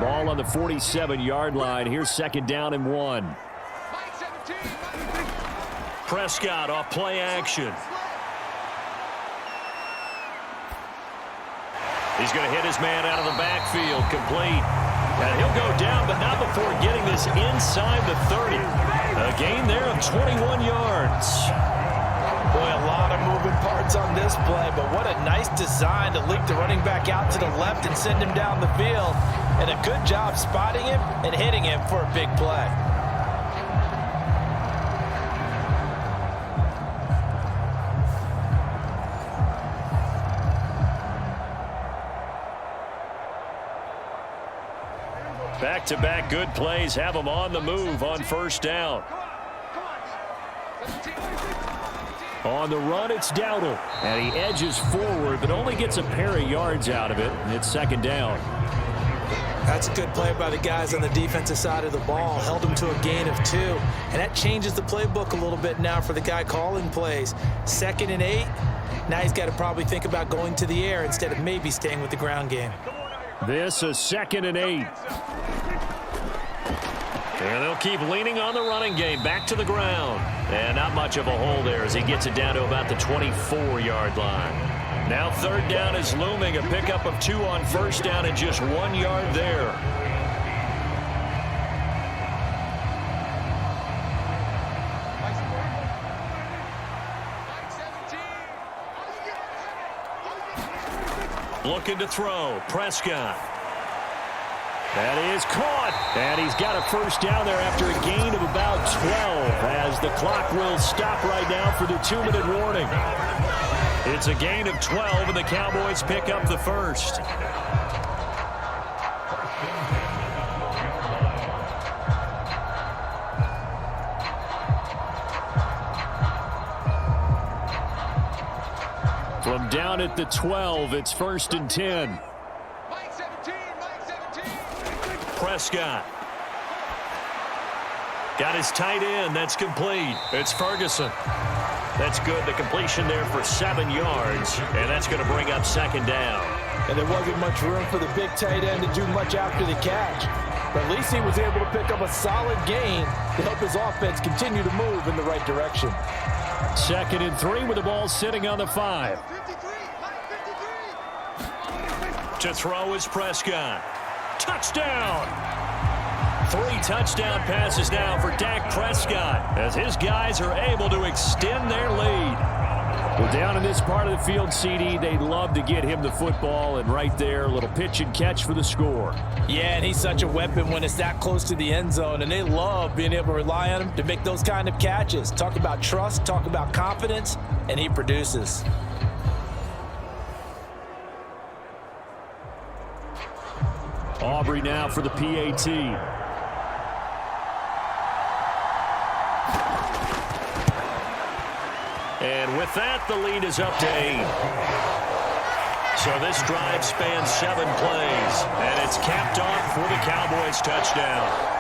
Ball on the 47-yard line. Here's second down and 1.
Prescott off play action. He's going to hit his man out of the backfield, complete. And he'll go down, but not before getting this inside the 30. A gain there of 21 yards.
Boy, a lot of moving parts on this play, but what a nice design to leak the running back out to the left and send him down the field. And a good job spotting him and hitting him for a big play.
Back-to-back good plays have him on the move on first down.
On the run, it's Dowdle. And he edges forward, but only gets a pair of yards out of it. And it's second down.
That's a good play by the guys on the defensive side of the ball. Held him to a gain of 2. And that changes the playbook a little bit now for the guy calling plays. 2nd and 8. Now he's got to probably think about going to the air instead of maybe staying with the ground game.
This is 2nd and 8.
And they'll keep leaning on the running game. Back to the ground. And not much of a hole there as he gets it down to about the 24-yard line. Now third down is looming. A pickup of 2 on first down and just 1 yard there. Looking to throw. Prescott.
That is caught. And he's got a first down there after a gain of about 12 as the clock will stop right now for the 2-minute warning.
It's a gain of 12, and the Cowboys pick up the first.
From down at the 12, it's 1st and 10.
Prescott. Got his tight end. That's complete. It's Ferguson. That's good. The completion there for 7 yards, and that's going to bring up second down.
And there wasn't much room for the big tight end to do much after the catch. But at least he was able to pick up a solid gain to help his offense continue to move in the right direction.
2nd and 3 with the ball sitting on the 5.
To throw is Prescott. Touchdown! 3 touchdown passes now for Dak Prescott as his guys are able to extend their lead.
Well, down in this part of the field, CD, they'd love to get him the football, and right there, a little pitch and catch for the score.
Yeah, and he's such a weapon when it's that close to the end zone, and they love being able to rely on him to make those kind of catches. Talk about trust, talk about confidence, and he produces.
Aubrey now for the PAT.
And with that, the lead is up to 8. So this drive spans 7 plays, and it's capped off for the Cowboys touchdown.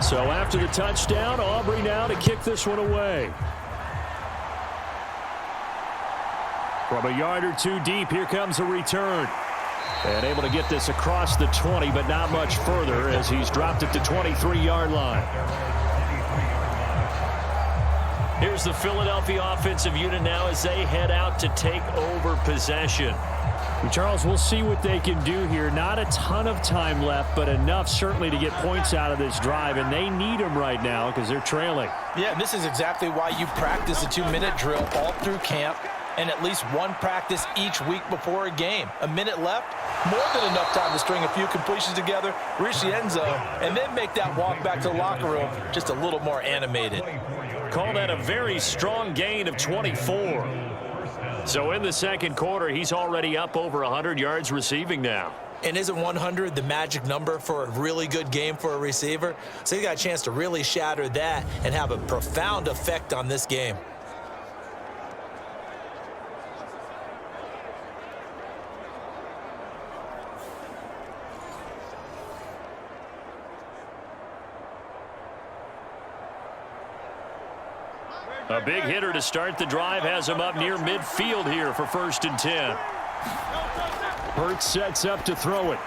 So after the touchdown, Aubrey now to kick this one away. From a yard or 2 deep, here comes a return.
And able to get this across the 20, but not much further as he's dropped it to 23-yard line. Here's the Philadelphia offensive unit now as they head out to take over possession.
Charles, we'll see what they can do here. Not a ton of time left, but enough certainly to get points out of this drive, and they need them right now because they're trailing.
Yeah, this is exactly why you practice a 2-minute drill all through camp and at least one practice each week before a game. A minute left, more than enough time to string a few completions together, reach the end zone, and then make that walk back to the locker room just a little more animated.
Call that a very strong gain of 24. So in the second quarter, he's already up over 100 yards receiving now.
And isn't 100 the magic number for a really good game for a receiver? So he got a chance to really shatter that and have a profound effect on this game.
A big hitter to start the drive has him up near midfield here for 1st and 10.
Hurts sets up to throw it.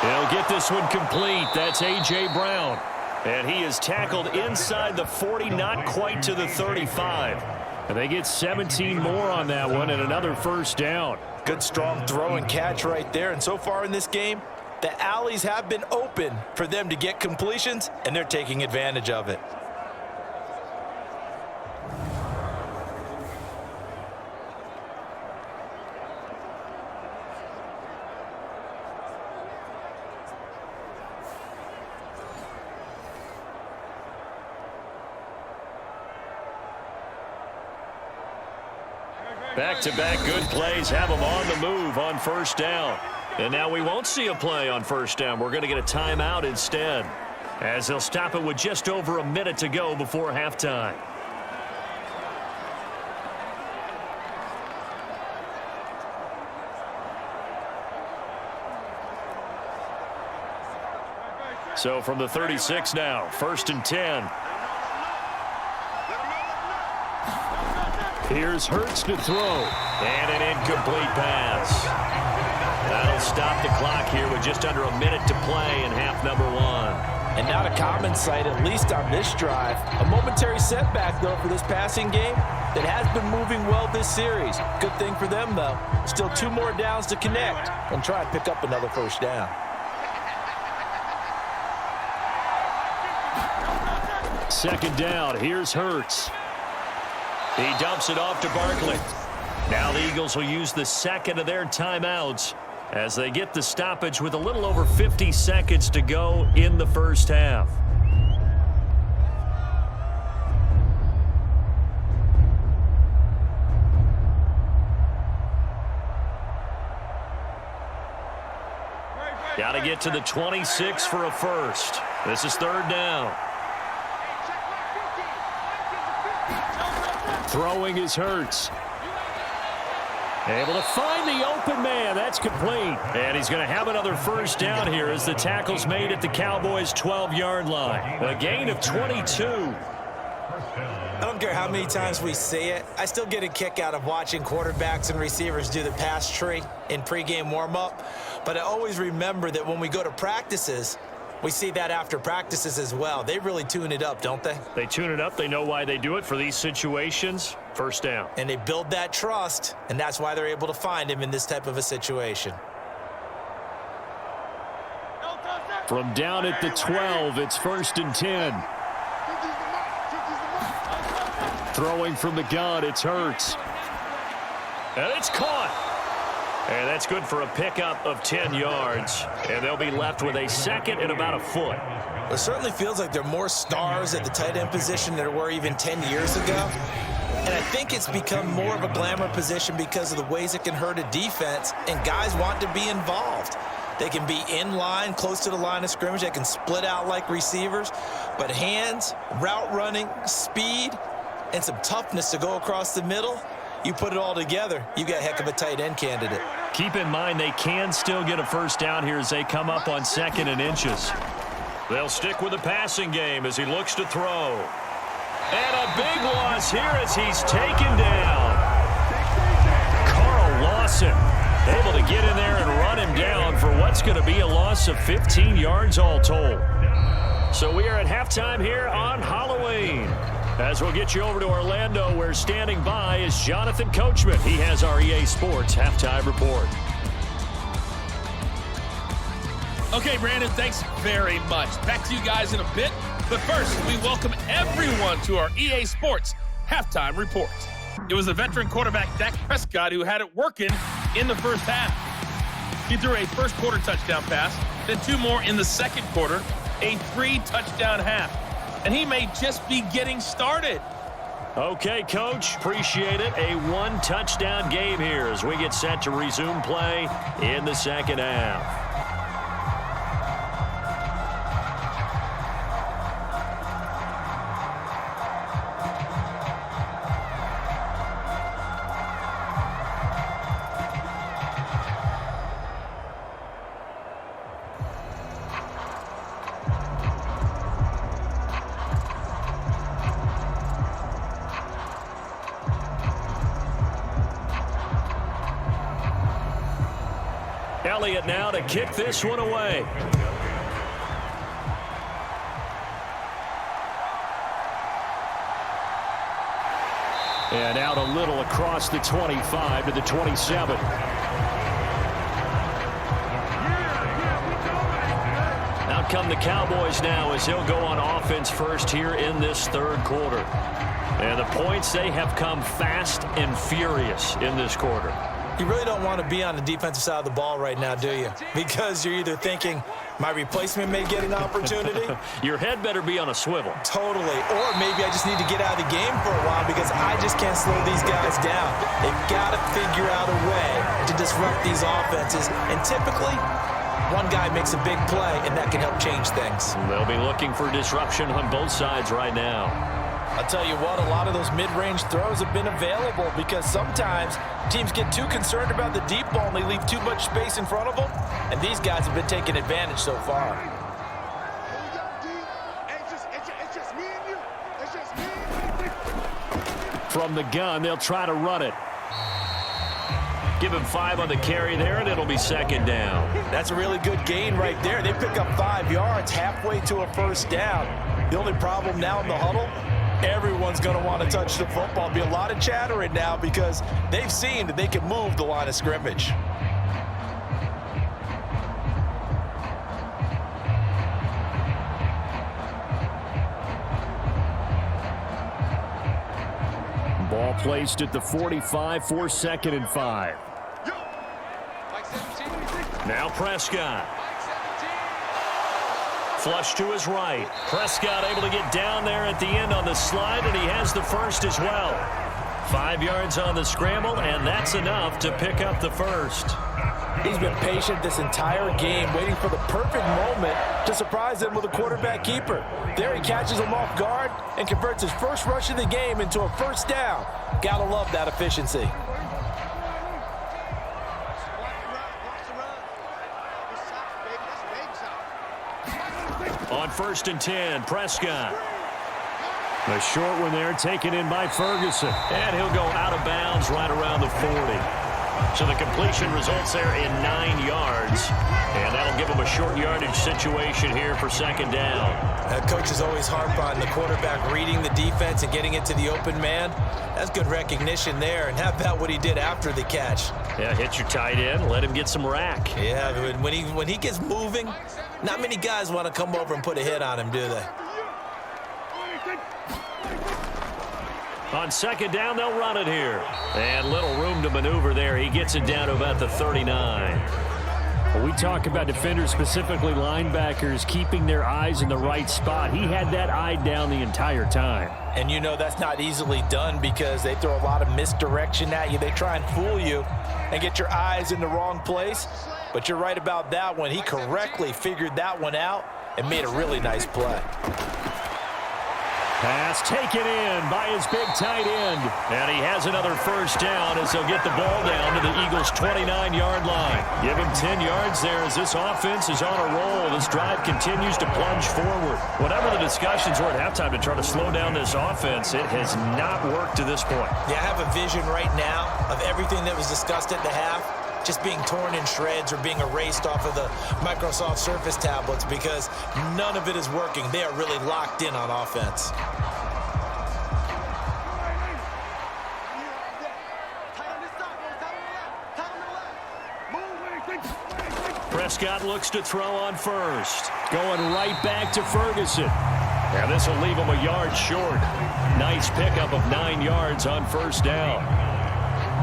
He'll get this one complete. That's A.J. Brown. And he is tackled inside the 40, not quite to the 35.
And they get 17 more on that one and another first down.
Good strong throw and catch right there. And so far in this game, the alleys have been open for them to get completions, and they're taking advantage of it.
Back-to-back good plays have them on the move on first down. And now we won't see a play on first down. We're going to get a timeout instead, as they'll stop it with just over a minute to go before halftime. So from the 36 now, 1st and 10.
Here's Hurts to throw.
And an incomplete pass. That'll stop the clock here with just under a minute to play in half number 1.
And not a common sight, at least on this drive. A momentary setback, though, for this passing game that has been moving well this series. Good thing for them, though. Still 2 more downs to connect and try and pick up another first down.
Second down. Here's Hurts.
He dumps it off to Barkley. Now the Eagles will use the second of their timeouts as they get the stoppage with a little over 50 seconds to go in the first half. Got to get to the 26 for a first. This is 3rd down.
Throwing is Hurts. Able to find the open man. That's complete.
And he's going to have another first down here as the tackle's made at the Cowboys' 12-yard line. A gain of 22.
I don't care how many times we see it. I still get a kick out of watching quarterbacks and receivers do the pass tree in pregame warm-up. But I always remember that when we go to practices, we see that after practices as well. They really tune it up, don't they?
They tune it up. They know why they do it for these situations. First down.
And they build that trust, and that's why they're able to find him in this type of a situation.
From down at the 12, it's 1st and 10. Throwing from the gun, it's Hurts.
And it's caught. And that's good for a pickup of 10 yards. And they'll be left with a second and about a foot.
It certainly feels like there are more stars at the tight end position than there were even 10 years ago. And I think it's become more of a glamour position because of the ways it can hurt a defense, and guys want to be involved. They can be in line, close to the line of scrimmage. They can split out like receivers. But hands, route running, speed, and some toughness to go across the middle, you put it all together, you got a heck of a tight end candidate.
Keep in mind they can still get a first down here as they come up on 2nd and inches. They'll stick with the passing game as he looks to throw. And a big loss here as he's taken down. Carl Lawson Able to get in there and run him down for what's going to be a loss of 15 yards all told. So we are at halftime here on Halloween. As we'll get you over to Orlando, where standing by is Jonathan Coachman. He has our EA Sports halftime report.
Okay, Brandon, thanks very much. Back to you guys in a bit. But first, we welcome everyone to our EA Sports halftime report. It was the veteran quarterback Dak Prescott who had it working in the first half. He threw a first quarter touchdown pass, then 2 more in the second quarter, a 3-touchdown half. And he may just be getting started.
Okay, Coach, appreciate it. A 1-touchdown game here as we get set to resume play in the second half. Elliott now to kick this one away. And out a little across the 25 to the 27. Out come the Cowboys now as he'll go on offense first here in this third quarter. And the points, they have come fast and furious in this quarter.
You really don't want to be on the defensive side of the ball right now, do you? Because you're either thinking, my replacement may get an opportunity.
Your head better be on a swivel.
Totally. Or maybe I just need to get out of the game for a while because I just can't slow these guys down. They've got to figure out a way to disrupt these offenses. And typically, one guy makes a big play, and that can help change things.
They'll be looking for disruption on both sides right now.
I'll tell you what, a lot of those mid-range throws have been available because sometimes teams get too concerned about the deep ball and they leave too much space in front of them, and these guys have been taking advantage so far.
From the gun, they'll try to run it. Give him 5 on the carry there, and it'll be second down.
That's a really good gain right there. They pick up 5 yards halfway to a first down. The only problem now in the huddle, everyone's going to want to touch the football. There'll be a lot of chattering now because they've seen that they can move the line of scrimmage.
Ball placed at the 45 for 2nd and 5. Now Prescott. Flush to his right. Prescott able to get down there at the end on the slide, and he has the first as well. 5 yards on the scramble, and that's enough to pick up the first.
He's been patient this entire game, waiting for the perfect moment to surprise them with a quarterback keeper. There he catches him off guard and converts his first rush of the game into a first down. Gotta love that efficiency.
On 1st and 10, Prescott. The short one there taken in by Ferguson. And he'll go out of bounds right around the 40. So the completion results there in 9 yards. And that'll give him a short yardage situation here for second down.
Coaches always harp on the quarterback reading the defense and getting it to the open man. That's good recognition there. And how about what he did after the catch?
Yeah, hit your tight end, let him get some rack.
Yeah, when he gets moving, not many guys want to come over and put a hit on him, do they?
On second down, they'll run it here. And little room to maneuver there. He gets it down to about the 39.
When we talk about defenders, specifically linebackers, keeping their eyes in the right spot, he had that eye down the entire time.
And you know that's not easily done because they throw a lot of misdirection at you. They try and fool you and get your eyes in the wrong place. But you're right about that one. He correctly figured that one out and made a really nice play.
Pass taken in by his big tight end. And he has another first down as he'll get the ball down to the Eagles' 29-yard line. Give him 10 yards there as this offense is on a roll. This drive continues to plunge forward. Whatever the discussions were at halftime to try to slow down this offense, it has not worked to this point.
Yeah, I have a vision right now of everything that was discussed at the half just being torn in shreds or being erased off of the Microsoft Surface tablets because none of it is working. They are really locked in on offense.
Prescott looks to throw on first. Going right back to Ferguson. And this will leave him a yard short. Nice pickup of 9 yards on first down.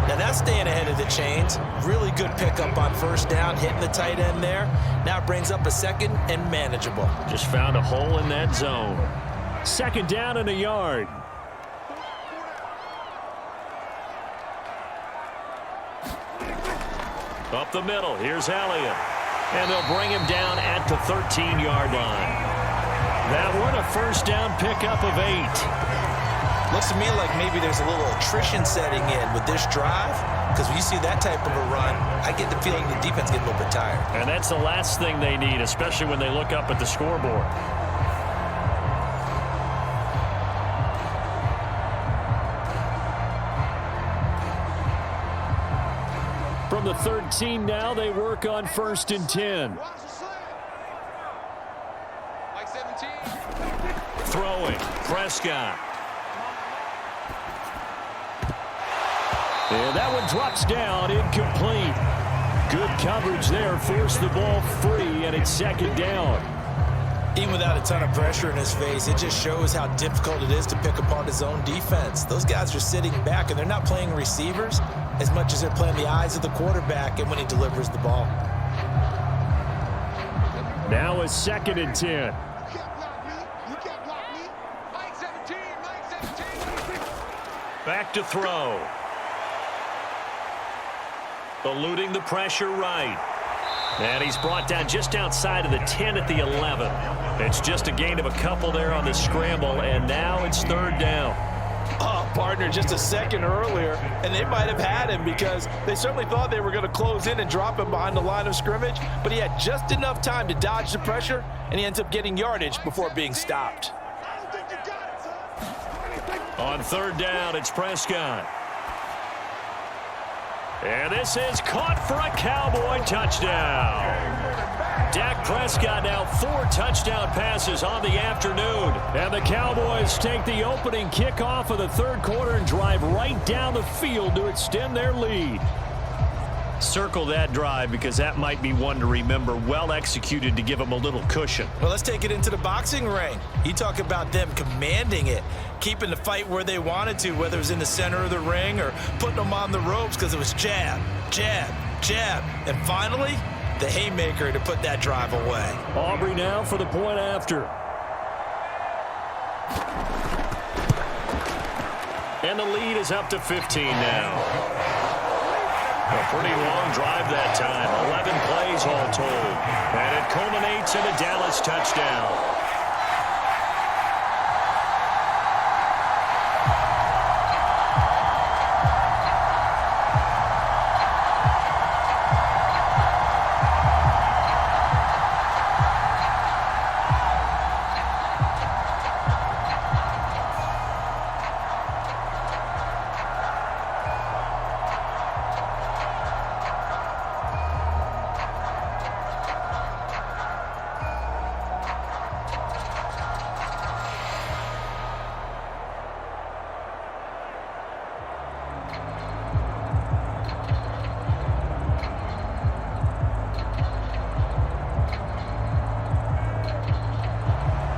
Now that's staying ahead of the chains. Really good pickup on first down, hitting the tight end there. Now it brings up a second and manageable.
Just found a hole in that zone. Second down and a yard. Up the middle, here's Elliott. And they'll bring him down at the 13-yard line. That one, a first down pickup of 8.
Looks to me like maybe there's a little attrition setting in with this drive, because when you see that type of a run, I get the feeling the defense gets a little bit tired.
And that's the last thing they need, especially when they look up at the scoreboard. From the 13 now, they work on 1st and 10. Throwing, Prescott. And that one drops down, incomplete. Good coverage there, forced the ball free, and it's second down.
Even without a ton of pressure in his face, it just shows how difficult it is to pick apart his own defense. Those guys are sitting back, and they're not playing receivers as much as they're playing the eyes of the quarterback and when he delivers the ball.
Now a 2nd and 10. Back to throw. Eluding the pressure right. And he's brought down just outside of the 10 at the 11. It's just a gain of a couple there on the scramble, and now it's 3rd down.
Oh, partner, just a second earlier, and they might have had him because they certainly thought they were going to close in and drop him behind the line of scrimmage, but he had just enough time to dodge the pressure, and he ends up getting yardage before being stopped.
On 3rd down, it's Prescott. And this is caught for a Cowboy touchdown. Dak Prescott now 4 touchdown passes on the afternoon. And the Cowboys take the opening kickoff of the 3rd quarter and drive right down the field to extend their lead. Circle that drive because that might be one to remember. Well executed to give them a little cushion.
Well, let's take it into the boxing ring. You talk about them commanding it, keeping the fight where they wanted to, whether it was in the center of the ring or putting them on the ropes because it was jab, jab, jab. And finally, the haymaker to put that drive away.
Aubrey now for the point after. And the lead is up to 15 now. A pretty long drive that time. 11 plays all told. And it culminates in a Dallas touchdown.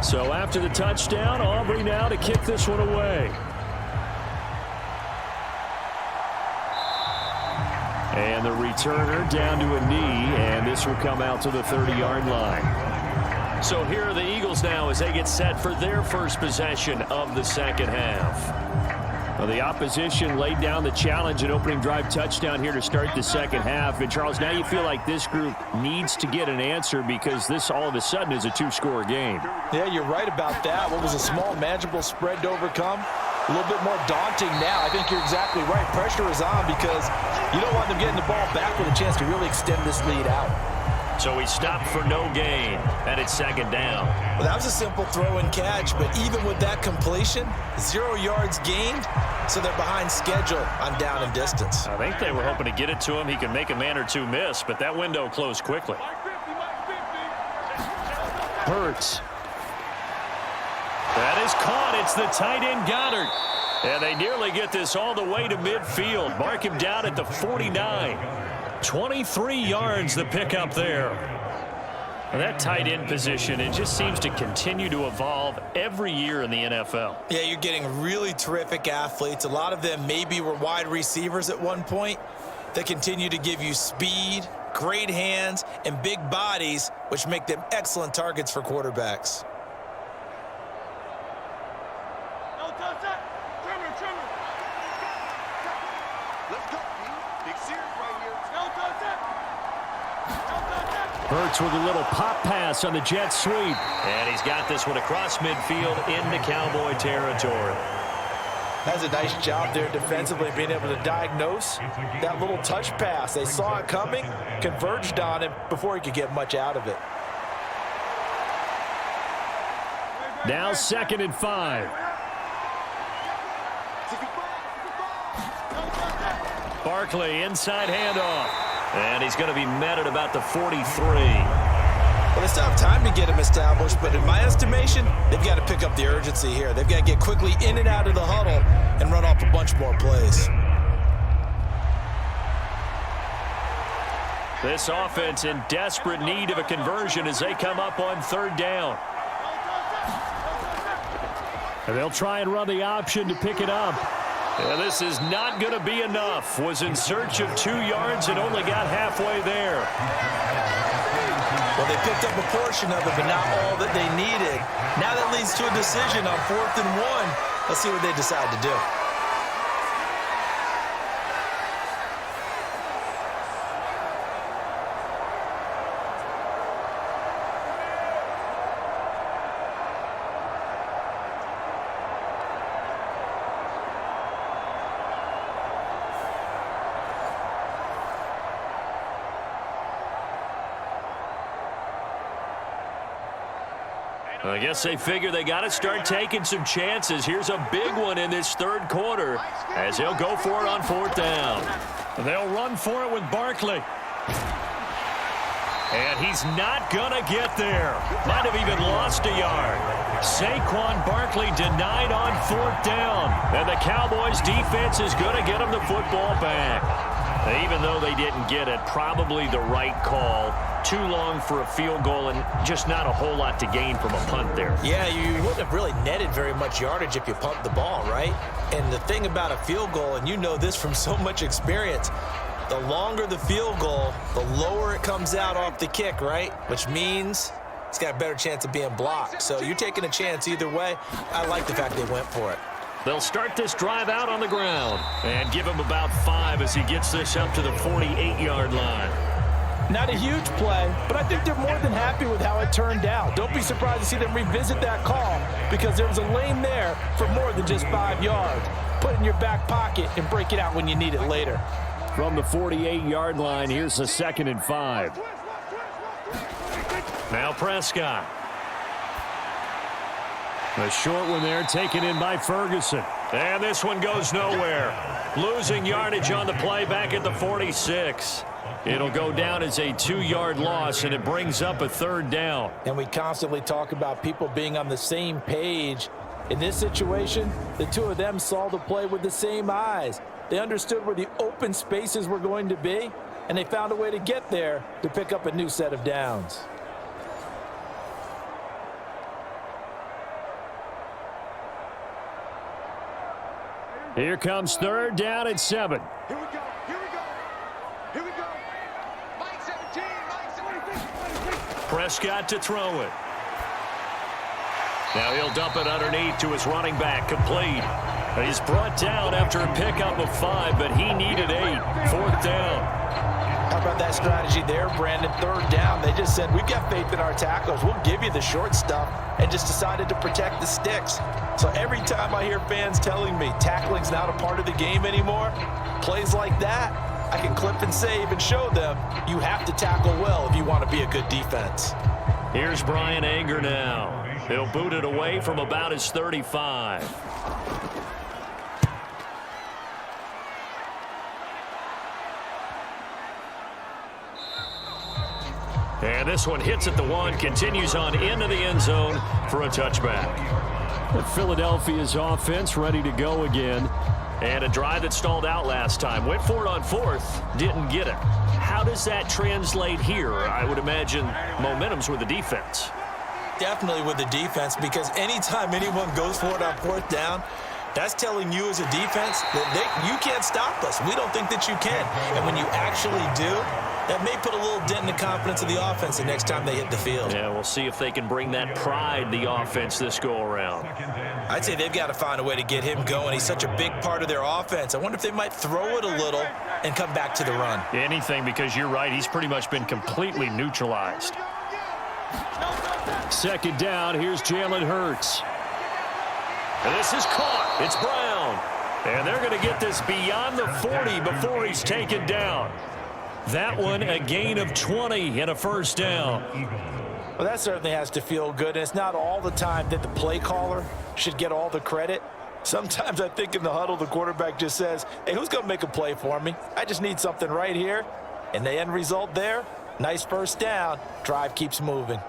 So after the touchdown, Aubrey now to kick this one away. And the returner down to a knee, and this will come out to the 30-yard line. So here are the Eagles now as they get set for their first possession of the 2nd half. Well, the opposition laid down the challenge and opening drive touchdown here to start the 2nd half. And, Charles, now you feel like this group needs to get an answer because this all of a sudden is a 2-score game.
Yeah, you're right about that. What was a small, manageable spread to overcome? A little bit more daunting now. I think you're exactly right. Pressure is on because you don't want them getting the ball back with a chance to really extend this lead out.
So he stopped for no gain, and it's second down.
Well, that was a simple throw and catch, but even with that completion, 0 yards gained, so they're behind schedule on down and distance.
I think they were hoping to get it to him. He could make a man or two miss, but that window closed quickly. Hurts. That is caught. It's the tight end Goddard. And they nearly get this all the way to midfield. Mark him down at the 49. 23 yards the pickup there. And that tight end position, it just seems to continue to evolve every year in the NFL.
Yeah, you're getting really terrific athletes. A lot of them maybe were wide receivers at one point. They continue to give you speed, great hands, and big bodies, which make them excellent targets for quarterbacks.
Hurts with a little pop pass on the jet sweep. And he's got this one across midfield into Cowboy territory.
That's a nice job there defensively, being able to diagnose that little touch pass. They saw it coming, converged on him before he could get much out of it.
Now 2nd and 5.
Barkley inside handoff. And he's going to be met at about the 43.
Well, they still have time to get him established, but in my estimation, they've got to pick up the urgency here. They've got to get quickly in and out of the huddle and run off a bunch more plays.
This offense in desperate need of a conversion as they come up on 3rd down.
And they'll try and run the option to pick it up.
Yeah, this is not going to be enough. Was in search of 2 yards and only got halfway there.
Well, they picked up a portion of it, but not all that they needed. Now that leads to a decision on 4th and 1. Let's see what they decide to do.
I guess they figure they got to start taking some chances. Here's a big one in this 3rd quarter as they'll go for it on 4th down.
They'll run for it with Barkley.
And he's not going to get there. Might have even lost a yard. Saquon Barkley denied on 4th down. And the Cowboys defense is going to get him the football back. Even though they didn't get it, probably the right call. Too long for a field goal and just not a whole lot to gain from a punt there.
Yeah, you wouldn't have really netted very much yardage if you pumped the ball, right? And the thing about a field goal, and you know this from so much experience, the longer the field goal, the lower it comes out off the kick, right? Which means it's got a better chance of being blocked. So you're taking a chance either way. I like the fact they went for it.
They'll start this drive out on the ground and give him about 5 as he gets this up to the 48-yard line.
Not a huge play, but I think they're more than happy with how it turned out. Don't be surprised to see them revisit that call because there was a lane there for more than just 5 yards. Put it in your back pocket and break it out when you need it later.
From the 48-yard line, here's the 2nd and 5.
Now Prescott.
The short one there taken in by Ferguson.
And this one goes nowhere. Losing yardage on the play back at the 46. It'll go down as a 2-yard loss, and it brings up a 3rd down.
And we constantly talk about people being on the same page. In this situation, the two of them saw the play with the same eyes. They understood where the open spaces were going to be, and they found a way to get there to pick up a new set of downs.
Here comes 3rd down and 7.
Here we go. Here we go. Here we go. Mike 17. Mike 17.
Prescott to throw it. Now he'll dump it underneath to his running back, complete. He's brought down after a pickup of 5, but he needed 8. 4th down.
How about that strategy there, Brandon? 3rd down. They just said, we've got faith in our tackles. We'll give you the short stuff, and just decided to protect the sticks. So every time I hear fans telling me tackling's not a part of the game anymore, plays like that, I can clip and save and show them you have to tackle well if you want to be a good defense.
Here's Brian Anger now. He'll boot it away from about his 35. And this one hits at the 1, continues on into the end zone for a touchback.
Philadelphia's offense ready to go again.
And a drive that stalled out last time. Went for it on 4th, didn't get it. How does that translate here? I would imagine momentum's with the defense.
Definitely with the defense, because anytime anyone goes for it on 4th down, that's telling you as a defense that you can't stop us. We don't think that you can. And when you actually do, that may put a little dent in the confidence of the offense the next time they hit the field.
Yeah, we'll see if they can bring that pride, the offense, this go-around.
I'd say they've got to find a way to get him going. He's such a big part of their offense. I wonder if they might throw it a little and come back to the run.
Anything, because you're right. He's pretty much been completely neutralized. 2nd down. Here's Jalen Hurts.
And this is caught. It's Brown. And they're going to get this beyond the 40 before he's taken down.
That one, a gain of 20 and a 1st down.
Well, that certainly has to feel good. And it's not all the time that the play caller should get all the credit. Sometimes I think in the huddle, the quarterback just says, hey, who's going to make a play for me? I just need something right here. And the end result there, nice 1st down. Drive keeps moving.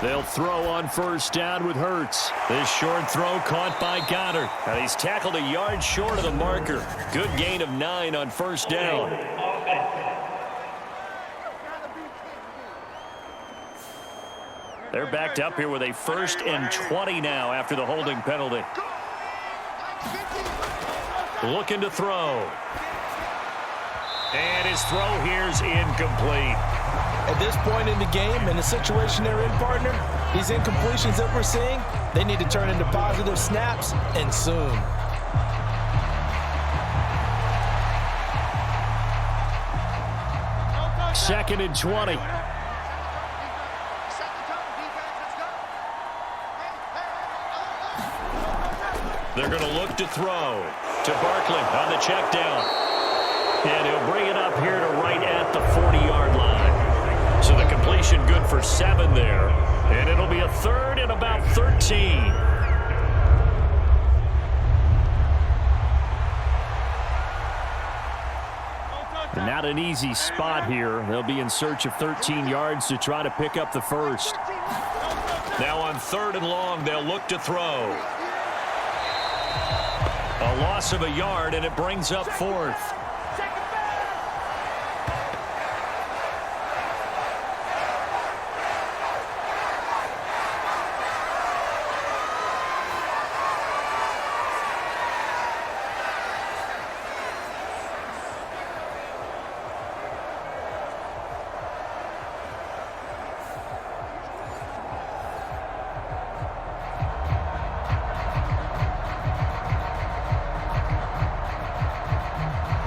They'll throw on 1st down with Hurts. This short throw caught by Goddard.
Now he's tackled a yard short of the marker. Good gain of 9 on 1st down. They're backed up here with a 1st and 20 now after the holding penalty. Looking to throw. And his throw here's incomplete.
At this point in the game, and the situation they're in, partner, these incompletions that we're seeing, they need to turn into positive snaps, and soon.
Second and 20.
They're going to look to throw to Barkley on the check down. And he'll bring it up here to right at the 40-yard line. So the completion good for 7 there. And it'll be a 3rd and about 13.
And not an easy spot here. They'll be in search of 13 yards to try to pick up the 1st.
Now on 3rd and long, they'll look to throw. A loss of a yard, and it brings up 4th.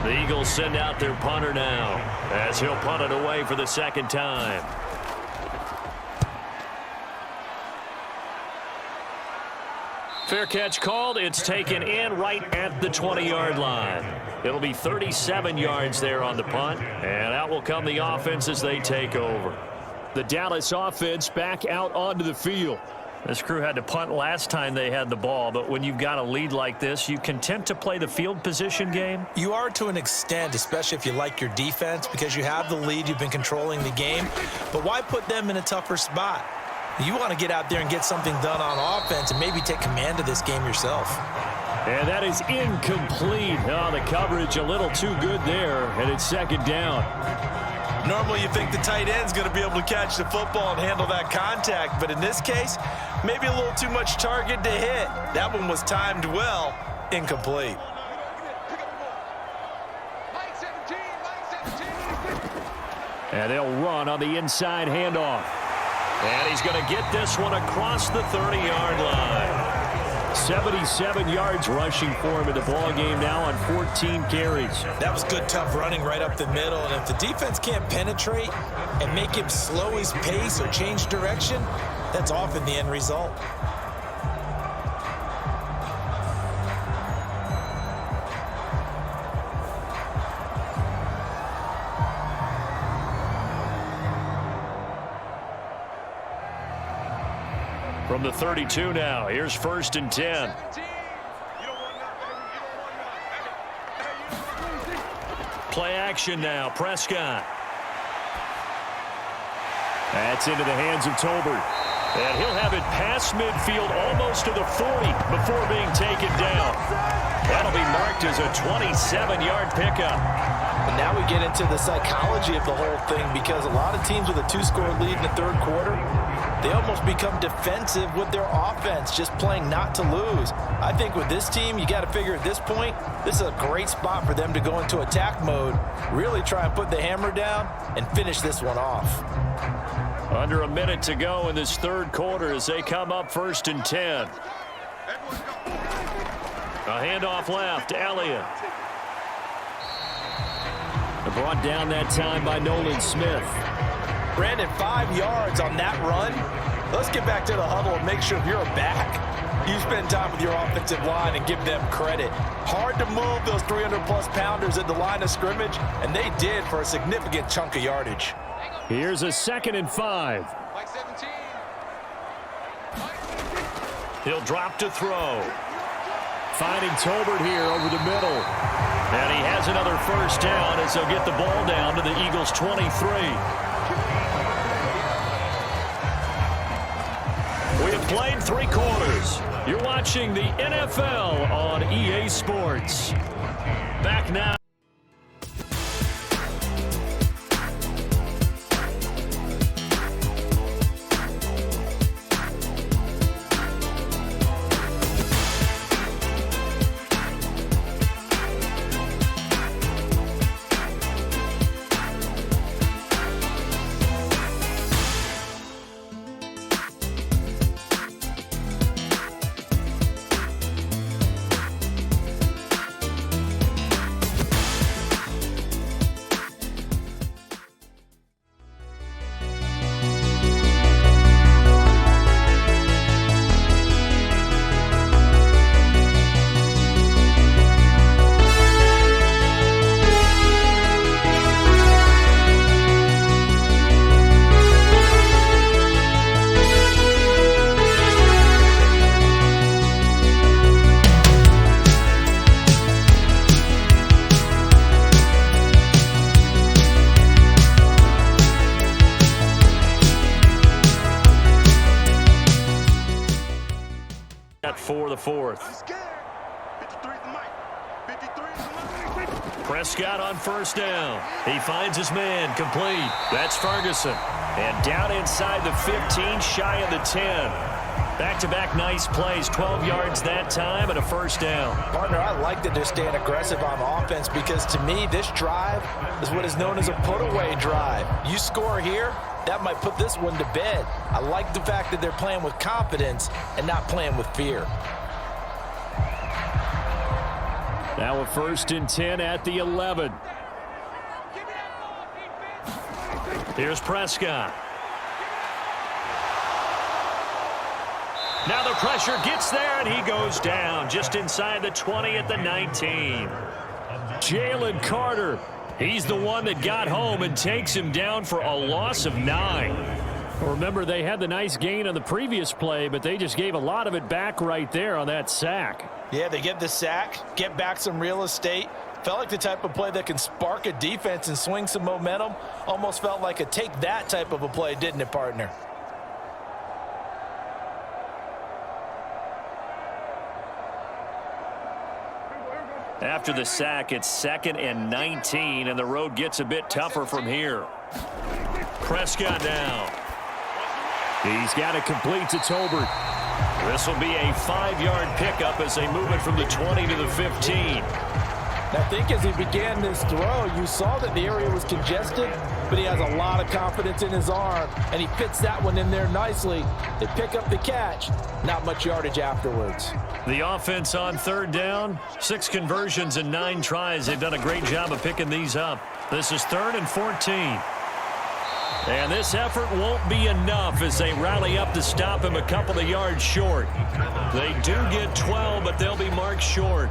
The Eagles send out their punter now as he'll punt it away for the 2nd time. Fair catch called. It's taken in right at the 20-yard line. It'll be 37 yards there on the punt, and out will come the offense as they take over.
The Dallas offense back out onto the field.
This crew had to punt last time they had the ball, but when you've got a lead like this, you content to play the field position game?
You are to an extent, especially if you like your defense, because you have the lead, you've been controlling the game. But why put them in a tougher spot? You want to get out there and get something done on offense and maybe take command of this game yourself.
And that is incomplete. Oh, the coverage a little too good there, and it's 2nd down.
Normally you think the tight end's going to be able to catch the football and handle that contact, but in this case, maybe a little too much target to hit. That one was timed well, incomplete.
And they'll run on the inside handoff.
And he's going to get this one across the 30-yard line. 77 yards rushing for him in the ball game now on 14 carries.
That was good, tough running right up the middle. And if the defense can't penetrate and make him slow his pace or change direction, that's often the end result.
From the 32 now, here's 1st and 10. Play action now, Prescott. That's into the hands of Tolbert. And he'll have it past midfield almost to the 40 before being taken down. That'll be marked as a 27-yard pickup.
And now we get into the psychology of the whole thing, because a lot of teams with a 2-score lead in the third quarter, they almost become defensive with their offense, just playing not to lose. I think with this team, you got to figure at this point, this is a great spot for them to go into attack mode, really try and put the hammer down and finish this one off.
Under a minute to go in this third quarter as they come up 1st and 10. A handoff left, Elliott. Brought down that time by Nolan Smith.
Brandon, 5 yards on that run. Let's get back to the huddle and make sure you're back. You spend time with your offensive line and give them credit. Hard to move those 300-plus pounders at the line of scrimmage, and they did for a significant chunk of yardage.
Here's a 2nd and 5.
Mike 17.
He'll drop to throw. Finding Tolbert here over the middle. And he has another 1st down as they'll get the ball down to the Eagles' 23. We have played 3 quarters. You're watching the NFL on EA Sports. Back now. For the 4th. Prescott on 1st down. He finds his man, complete. That's Ferguson. And down inside the 15, shy of the 10. Back-to-back nice plays, 12 yards that time and a 1st down.
Partner, I like that they're staying aggressive on offense, because to me, this drive is what is known as a put-away drive. You score here, that might put this one to bed. I like the fact that they're playing with confidence and not playing with fear.
Now a 1st and 10 at the 11. Here's Prescott. Now the pressure gets there, and he goes down just inside the 20 at the 19. Jalen Carter. He's the one that got home and takes him down for a loss of 9. Well, remember, they had the nice gain on the previous play, but they just gave a lot of it back right there on that sack.
Yeah, they get the sack, get back some real estate. Felt like the type of play that can spark a defense and swing some momentum. Almost felt like a take that type of a play, didn't it, partner?
After the sack, it's 2nd and 19, and the road gets a bit tougher from here. Prescott now. He's got it complete to Tolbert. This will be a 5-yard pickup as they move it from the 20 to the 15.
I think as he began this throw, you saw that the area was congested, but he has a lot of confidence in his arm, and he fits that one in there nicely. They pick up the catch. Not much yardage afterwards.
The offense on third down, 6 conversions and 9 tries. They've done a great job of picking these up. This is 3rd and 14. And this effort won't be enough as they rally up to stop him a couple of yards short. They do get 12, but they'll be marked short.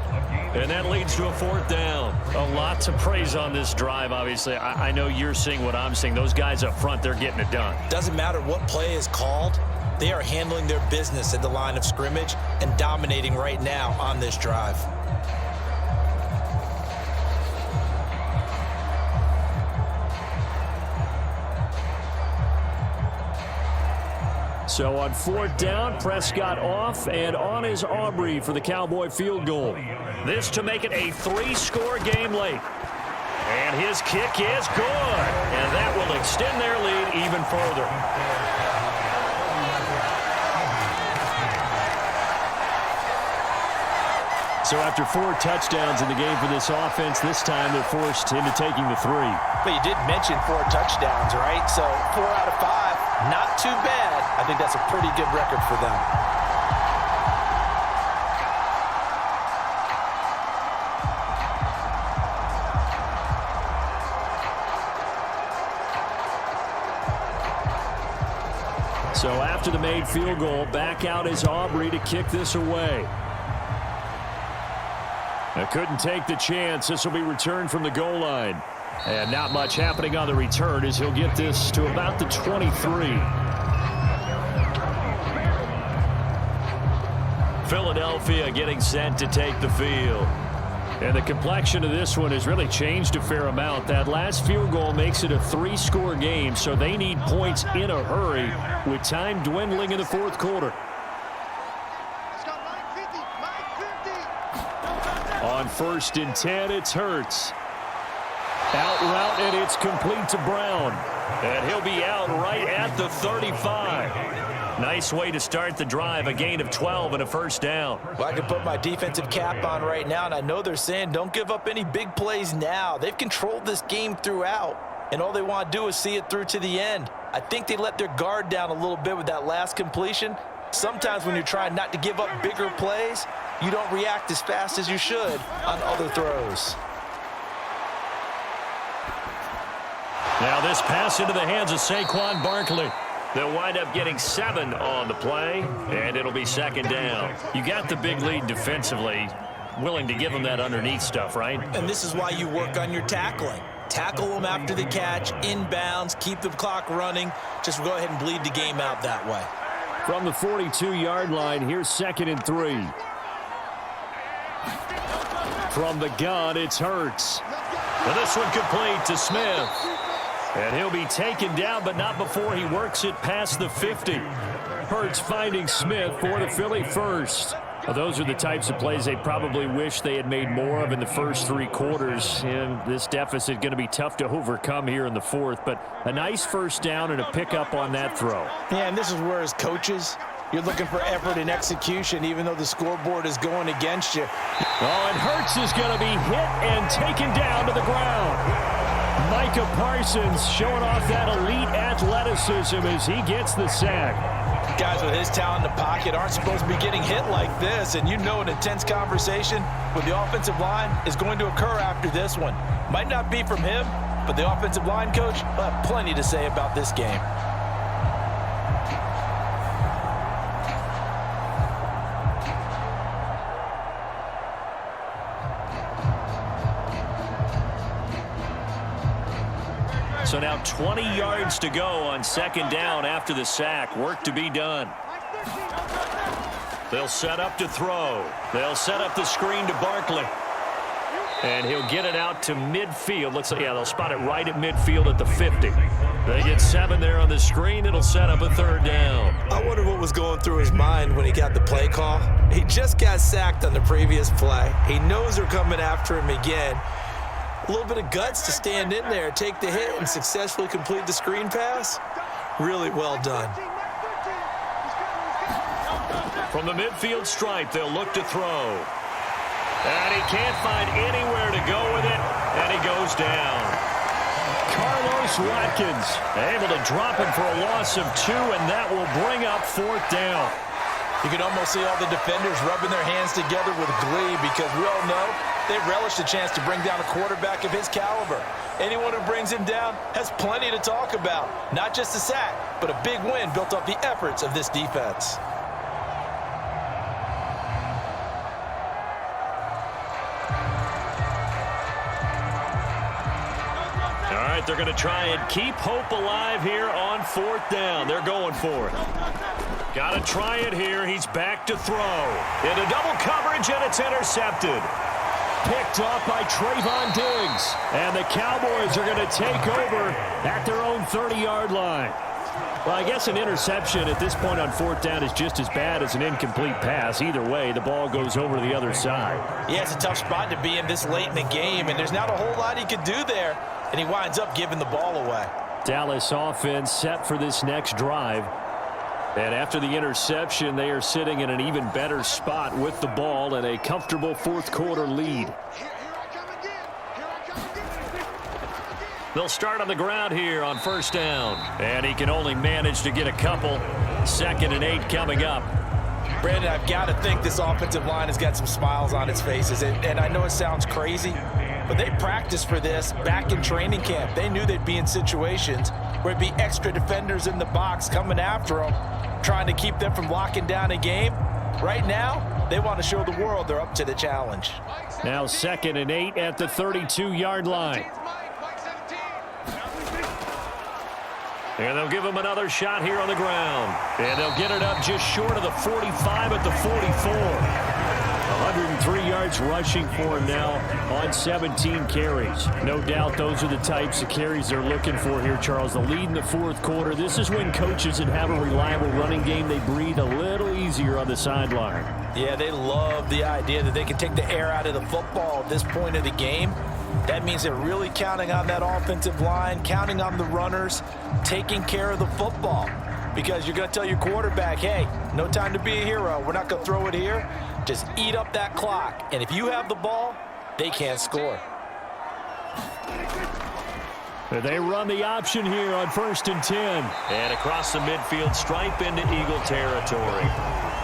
And that leads to a 4th down. A lot to praise on this drive, obviously. I know you're seeing what I'm seeing. Those guys up front, they're getting it done.
Doesn't matter what play is called. They are handling their business at the line of scrimmage and dominating right now on this drive.
So on 4th down, Prescott off, and on is Aubrey for the Cowboy field goal.
This to make it a 3-score game late. And his kick is good. And that will extend their lead even further.
So after 4 touchdowns in the game for this offense, this time they're forced into taking the 3.
But you did mention 4 touchdowns, right? So 4 out of 5, not too bad. I think that's a pretty good record for them.
So after the made field goal, back out is Aubrey to kick this away. I couldn't take the chance. This will be returned from the goal line. And not much happening on the return as he'll get this to about the 23.
Philadelphia getting set to take the field.
And the complexion of this one has really changed a fair amount. That last field goal makes it a 3-score game, so they need points in a hurry with time dwindling in the 4th quarter. On 1st and 10, it's Hurts. Out route, and it's complete to Brown.
And he'll be out right at the 35. Nice way to start the drive, a gain of 12 and a 1st down.
Well, I can put my defensive cap on right now, and I know they're saying don't give up any big plays now. They've controlled this game throughout, and all they want to do is see it through to the end. I think they let their guard down a little bit with that last completion. Sometimes when you're trying not to give up bigger plays, you don't react as fast as you should on other throws.
Now this pass into the hands of Saquon Barkley. They'll wind up getting 7 on the play, and it'll be 2nd down. You got the big lead defensively, willing to give them that underneath stuff, right?
And this is why you work on your tackling. Tackle them after the catch, inbounds, keep the clock running. Just go ahead and bleed the game out that way.
From the 42-yard line, here's 2nd and 3. From the gun, it's Hurts.
And this one complete to Smith. And he'll be taken down, but not before he works it past the 50.
Hurts finding Smith for the Philly first. Well, those are the types of plays they probably wish they had made more of in the first 3 quarters. And this deficit going to be tough to overcome here in the 4th. But a nice 1st down and a pickup on that throw.
Yeah, and this is where as coaches, you're looking for effort and execution, even though the scoreboard is going against you.
Oh, and Hurts is going to be hit and taken down to the ground. Micah Parsons showing off that elite athleticism as he gets the sack.
Guys with his talent in the pocket aren't supposed to be getting hit like this, and you know an intense conversation with the offensive line is going to occur after this one. Might not be from him, but the offensive line coach will have plenty to say about this game.
So now 20 yards to go on 2nd down after the sack. Work to be done. They'll set up to throw. They'll set up the screen to Barkley. And he'll get it out to midfield. Looks like, yeah, they'll spot it right at midfield at the 50. They get 7 there on the screen. It'll set up a 3rd down.
I wonder what was going through his mind when he got the play call. He just got sacked on the previous play. He knows they're coming after him again. A little bit of guts to stand in there, take the hit, and successfully complete the screen pass. Really well done.
From the midfield stripe, they'll look to throw. And he can't find anywhere to go with it, and he goes down. Carlos Watkins able to drop him for a loss of 2, and that will bring up 4th down.
You can almost see all the defenders rubbing their hands together with glee because we all know they relish the chance to bring down a quarterback of his caliber. Anyone who brings him down has plenty to talk about. Not just a sack, but a big win built off the efforts of this defense.
All right, they're going to try and keep hope alive here on 4th down. They're going for it. Got to try it here. He's back to throw. Into double coverage, and it's intercepted. Picked off by Trayvon Diggs. And the Cowboys are going to take over at their own 30-yard line. Well, I guess an interception at this point on 4th down is just as bad as an incomplete pass. Either way, the ball goes over to the other side.
Yeah, it's a tough spot to be in this late in the game, and there's not a whole lot he could do there, and he winds up giving the ball away.
Dallas offense set for this next drive. And after the interception, they are sitting in an even better spot with the ball and a comfortable 4th quarter lead. They'll start on the ground here on 1st down. And he can only manage to get a couple. 2nd and 8 coming up.
Brandon, I've got to think this offensive line has got some smiles on its faces. And I know it sounds crazy, but they practiced for this back in training camp. They knew they'd be in situations where it'd be extra defenders in the box coming after them, trying to keep them from locking down a game. Right now, they want to show the world they're up to the challenge.
Now 2nd and 8 at the 32-yard line. And they'll give him another shot here on the ground. And they'll get it up just short of the 45 at the 44. 103 yards rushing for him now on 17 carries. No doubt those are the types of carries they're looking for here, Charles. The lead in the 4th quarter. This is when coaches that have a reliable running game, they breathe a little easier on the sideline.
Yeah, they love the idea that they can take the air out of the football at this point of the game. That means they're really counting on that offensive line, counting on the runners, taking care of the football. Because you're going to tell your quarterback, hey, no time to be a hero. We're not going to throw it here. Just eat up that clock. And if you have the ball, they can't score.
They run the option here on 1st and 10. And across the midfield stripe into Eagle territory.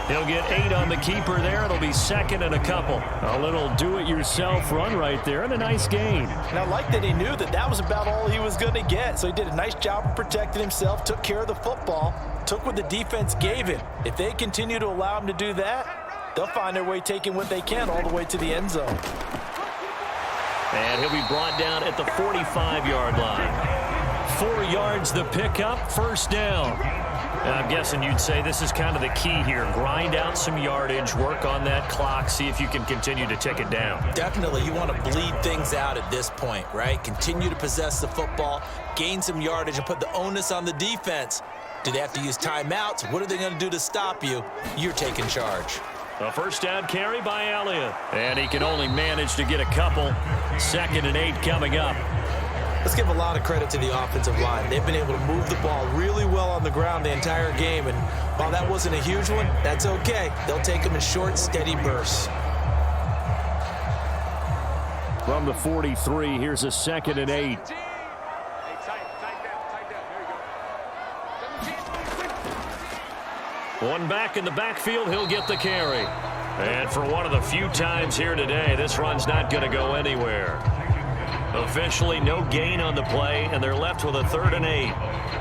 He'll get 8 on the keeper there. It'll be 2nd and a couple. A little do-it-yourself run right there and a nice gain.
And I like that he knew that that was about all he was going to get. So he did a nice job of protecting himself, took care of the football, took what the defense gave him. If they continue to allow him to do that, they'll find their way taking what they can all the way to the end zone.
And he'll be brought down at the 45-yard line. 4 yards the pickup, 1st down. And I'm guessing you'd say this is kind of the key here. Grind out some yardage, work on that clock, see if you can continue to tick it down.
Definitely, you want to bleed things out at this point, right? Continue to possess the football, gain some yardage, and put the onus on the defense. Do they have to use timeouts? What are they going to do to stop you? You're taking charge.
A 1st down carry by Elliott. And he can only manage to get a couple. 2nd and 8 coming up.
Let's give a lot of credit to the offensive line. They've been able to move the ball really well on the ground the entire game. And while that wasn't a huge one, that's okay. They'll take them in short, steady bursts.
From the 43, here's a 2nd and 8. One back in the backfield, he'll get the carry. And for one of the few times here today, this run's not going to go anywhere. Officially no gain on the play, and they're left with a 3rd and 8.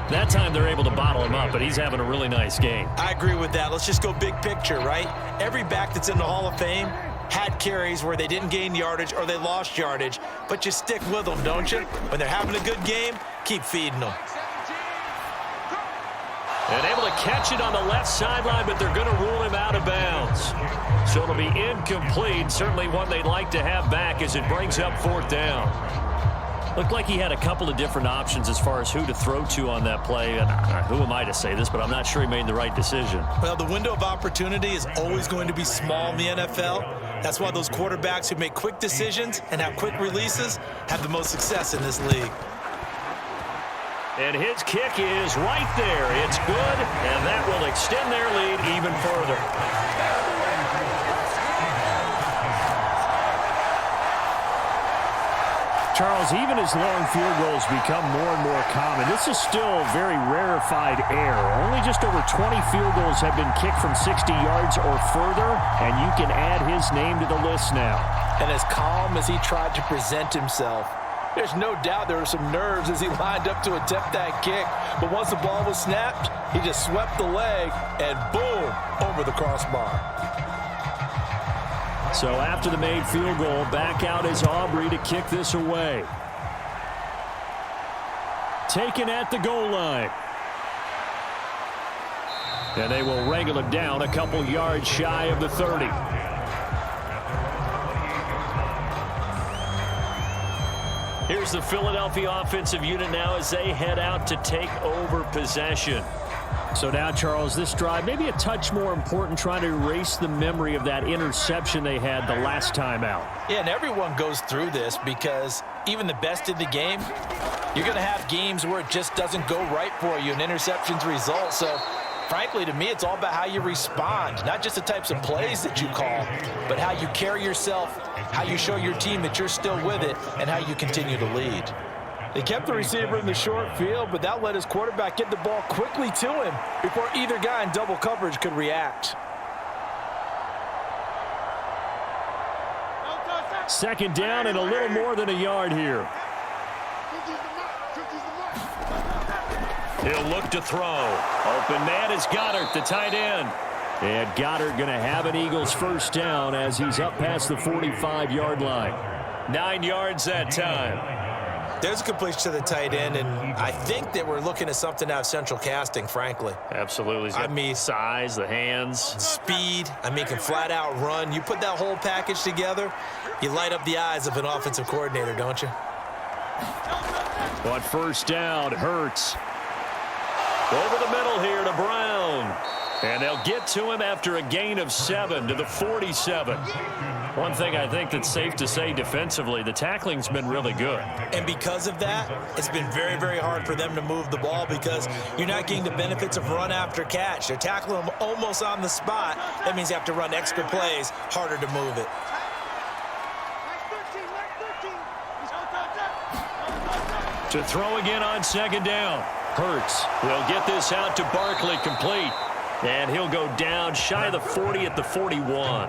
That time they're able to bottle him up, but he's having a really nice game.
I agree with that. Let's just go big picture, right? Every back that's in the Hall of Fame had carries where they didn't gain yardage or they lost yardage, but you stick with them, don't you? When they're having a good game, keep feeding them.
And able to catch it on the left sideline, but they're going to rule him out of bounds. So it'll be incomplete. Certainly one they'd like to have back as it brings up 4th down. Looked like he had a couple of different options as far as who to throw to on that play. And who am I to say this, but I'm not sure he made the right decision.
Well, the window of opportunity is always going to be small in the NFL. That's why those quarterbacks who make quick decisions and have quick releases have the most success in this league.
And his kick is right there. It's good, and that will extend their lead even further.
Charles, even as long field goals become more and more common, this is still very rarefied air. Only just over 20 field goals have been kicked from 60 yards or further, and you can add his name to the list now.
And as calm as he tried to present himself, there's no doubt there were some nerves as he lined up to attempt that kick. But once the ball was snapped, he just swept the leg and boom, over the crossbar.
So after the made field goal, back out is Aubrey to kick this away. Taken at the goal line. And they will wrangle it down a couple yards shy of the 30. Here's the Philadelphia offensive unit now as they head out to take over possession. So now, Charles, this drive maybe a touch more important, trying to erase the memory of that interception they had the last time out.
Yeah, and everyone goes through this because even the best in the game, you're going to have games where it just doesn't go right for you and interceptions result. So, frankly, to me, it's all about how you respond, not just the types of plays that you call, but how you carry yourself, how you show your team that you're still with it, and how you continue to lead. They kept the receiver in the short field, but that let his quarterback get the ball quickly to him before either guy in double coverage could react.
Second down and a little more than a yard here. He'll look to throw. Open man is Goddard, the tight end. And Goddard going to have an Eagles first down as he's up past the 45-yard line. 9 yards that time.
There's a completion to the tight end, and I think that we're looking at something out of central casting, frankly.
Absolutely. I mean, size, the hands.
Speed. I mean, can flat out run. You put that whole package together, you light up the eyes of an offensive coordinator, don't you?
On first down, Hurts. Over the middle here to Brown. And they'll get to him after a gain of 7 to the 47. One thing I think that's safe to say defensively, the tackling's been really good.
And because of that, it's been very, very hard for them to move the ball because you're not getting the benefits of run after catch. They're tackling them almost on the spot. That means you have to run extra plays, harder to move it.
To throw again on second down. Hurts will get this out to Barkley, complete. And he'll go down shy of the 40 at the 41.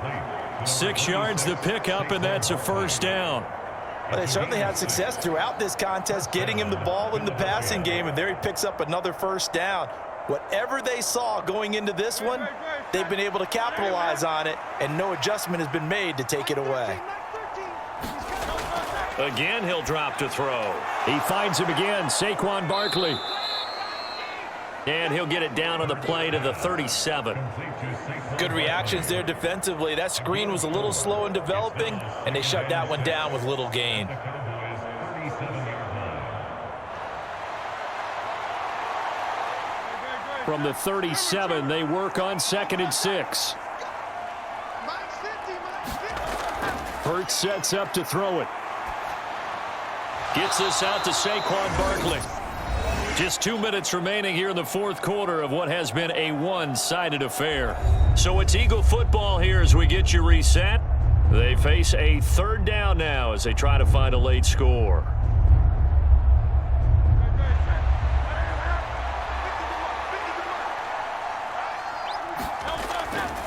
6 yards to pick up, and that's a first down.
Well, they certainly had success throughout this contest, getting him the ball in the passing game, and there he picks up another first down. Whatever they saw going into this one, they've been able to capitalize on it, and no adjustment has been made to take it away.
Again, he'll drop to throw. He finds him again, Saquon Barkley. And he'll get it down on the play to the 37.
Good reactions there defensively. That screen was a little slow in developing, and they shut that one down with little gain.
From the 37, they work on 2nd and 6. Hurts sets up to throw it. Gets this out to Saquon Barkley. Just 2 minutes remaining here in the fourth quarter of what has been a one-sided affair. So it's Eagle football here as we get you reset. They face a third down now as they try to find a late score.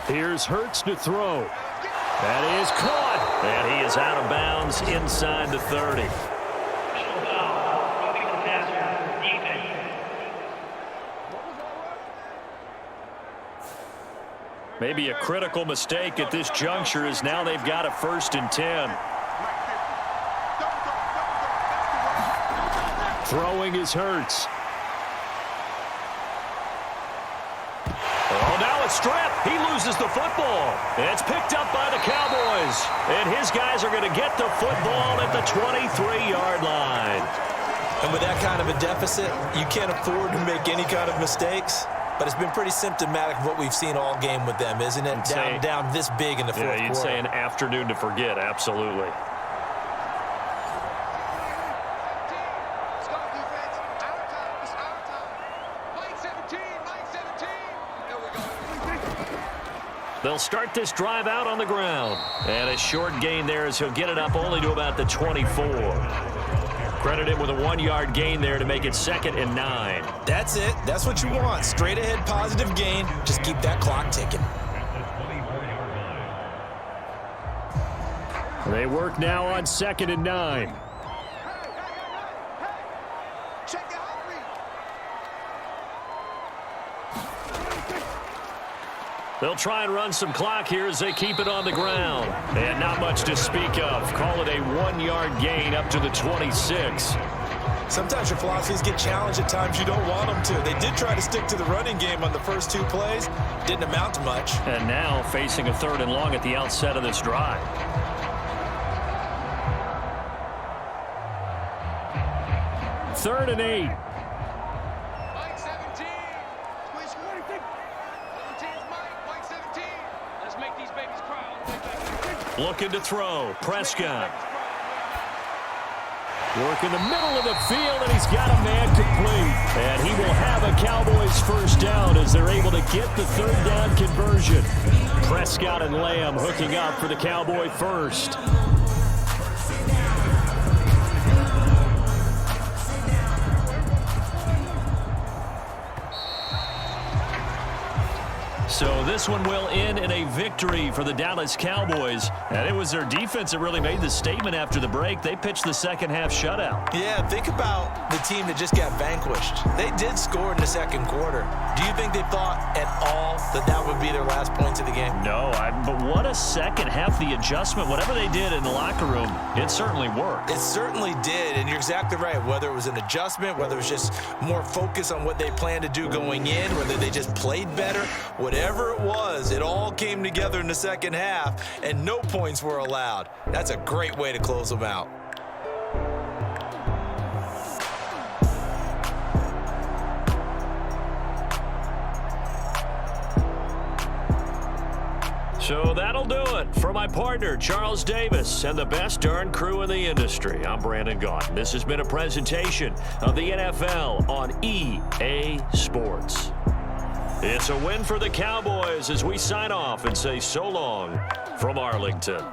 Here's Hurts to throw. That is caught. And he is out of bounds inside the 30. Maybe a critical mistake at this juncture as now they've got a 1st and 10. Throwing is Hurts. Oh, now it's stripped. He loses the football. It's picked up by the Cowboys. And his guys are going to get the football at the 23-yard line.
And with that kind of a deficit, you can't afford to make any kind of mistakes. But it's been pretty symptomatic of what we've seen all game with them, isn't it? Down this big in the fourth quarter.
Yeah, you'd say an afternoon to forget, absolutely. They'll start this drive out on the ground. And a short gain there as he'll get it up only to about the 24.
Credit him with a 1-yard gain there to make it 2nd and 9.
That's it. That's what you want. Straight ahead positive gain. Just keep that clock ticking.
They work now on 2nd and 9.
Check the hot read.
They'll try and run some clock here as they keep it on the ground. And not much to speak of. Call it a 1-yard gain up to the 26.
Sometimes your philosophies get challenged at times you don't want them to. They did try to stick to the running game on the first 2 plays. Didn't amount to much.
And now facing a 3rd and long at the outset of this drive. 3rd and 8.
Mike 17. Squish 17's Mike. Mike 17. Let's make these babies cry all the way back.
Looking to throw. Prescott. Work in the middle of the field, and he's got a man complete. And he will have a Cowboys first down as they're able to get the 3rd down conversion. Prescott and Lamb hooking up for the Cowboy first. So this one will end in a victory for the Dallas Cowboys. And it was their defense that really made the statement after the break. They pitched the second half shutout.
Yeah, think about the team that just got vanquished. They did score in the 2nd quarter. Do you think they thought at all that that would be their last points of the game?
No, but what a second half. The adjustment, whatever they did in the locker room, it certainly worked.
It certainly did, and you're exactly right. Whether it was an adjustment, whether it was just more focus on what they planned to do going in, whether they just played better, whatever it was, it all came together in the second half, and no points were allowed. That's a great way to close them out.
So that'll do it for my partner, Charles Davis, and the best darn crew in the industry. I'm Brandon Gaudin. This has been a presentation of the NFL on EA Sports. It's a win for the Cowboys as we sign off and say so long from Arlington.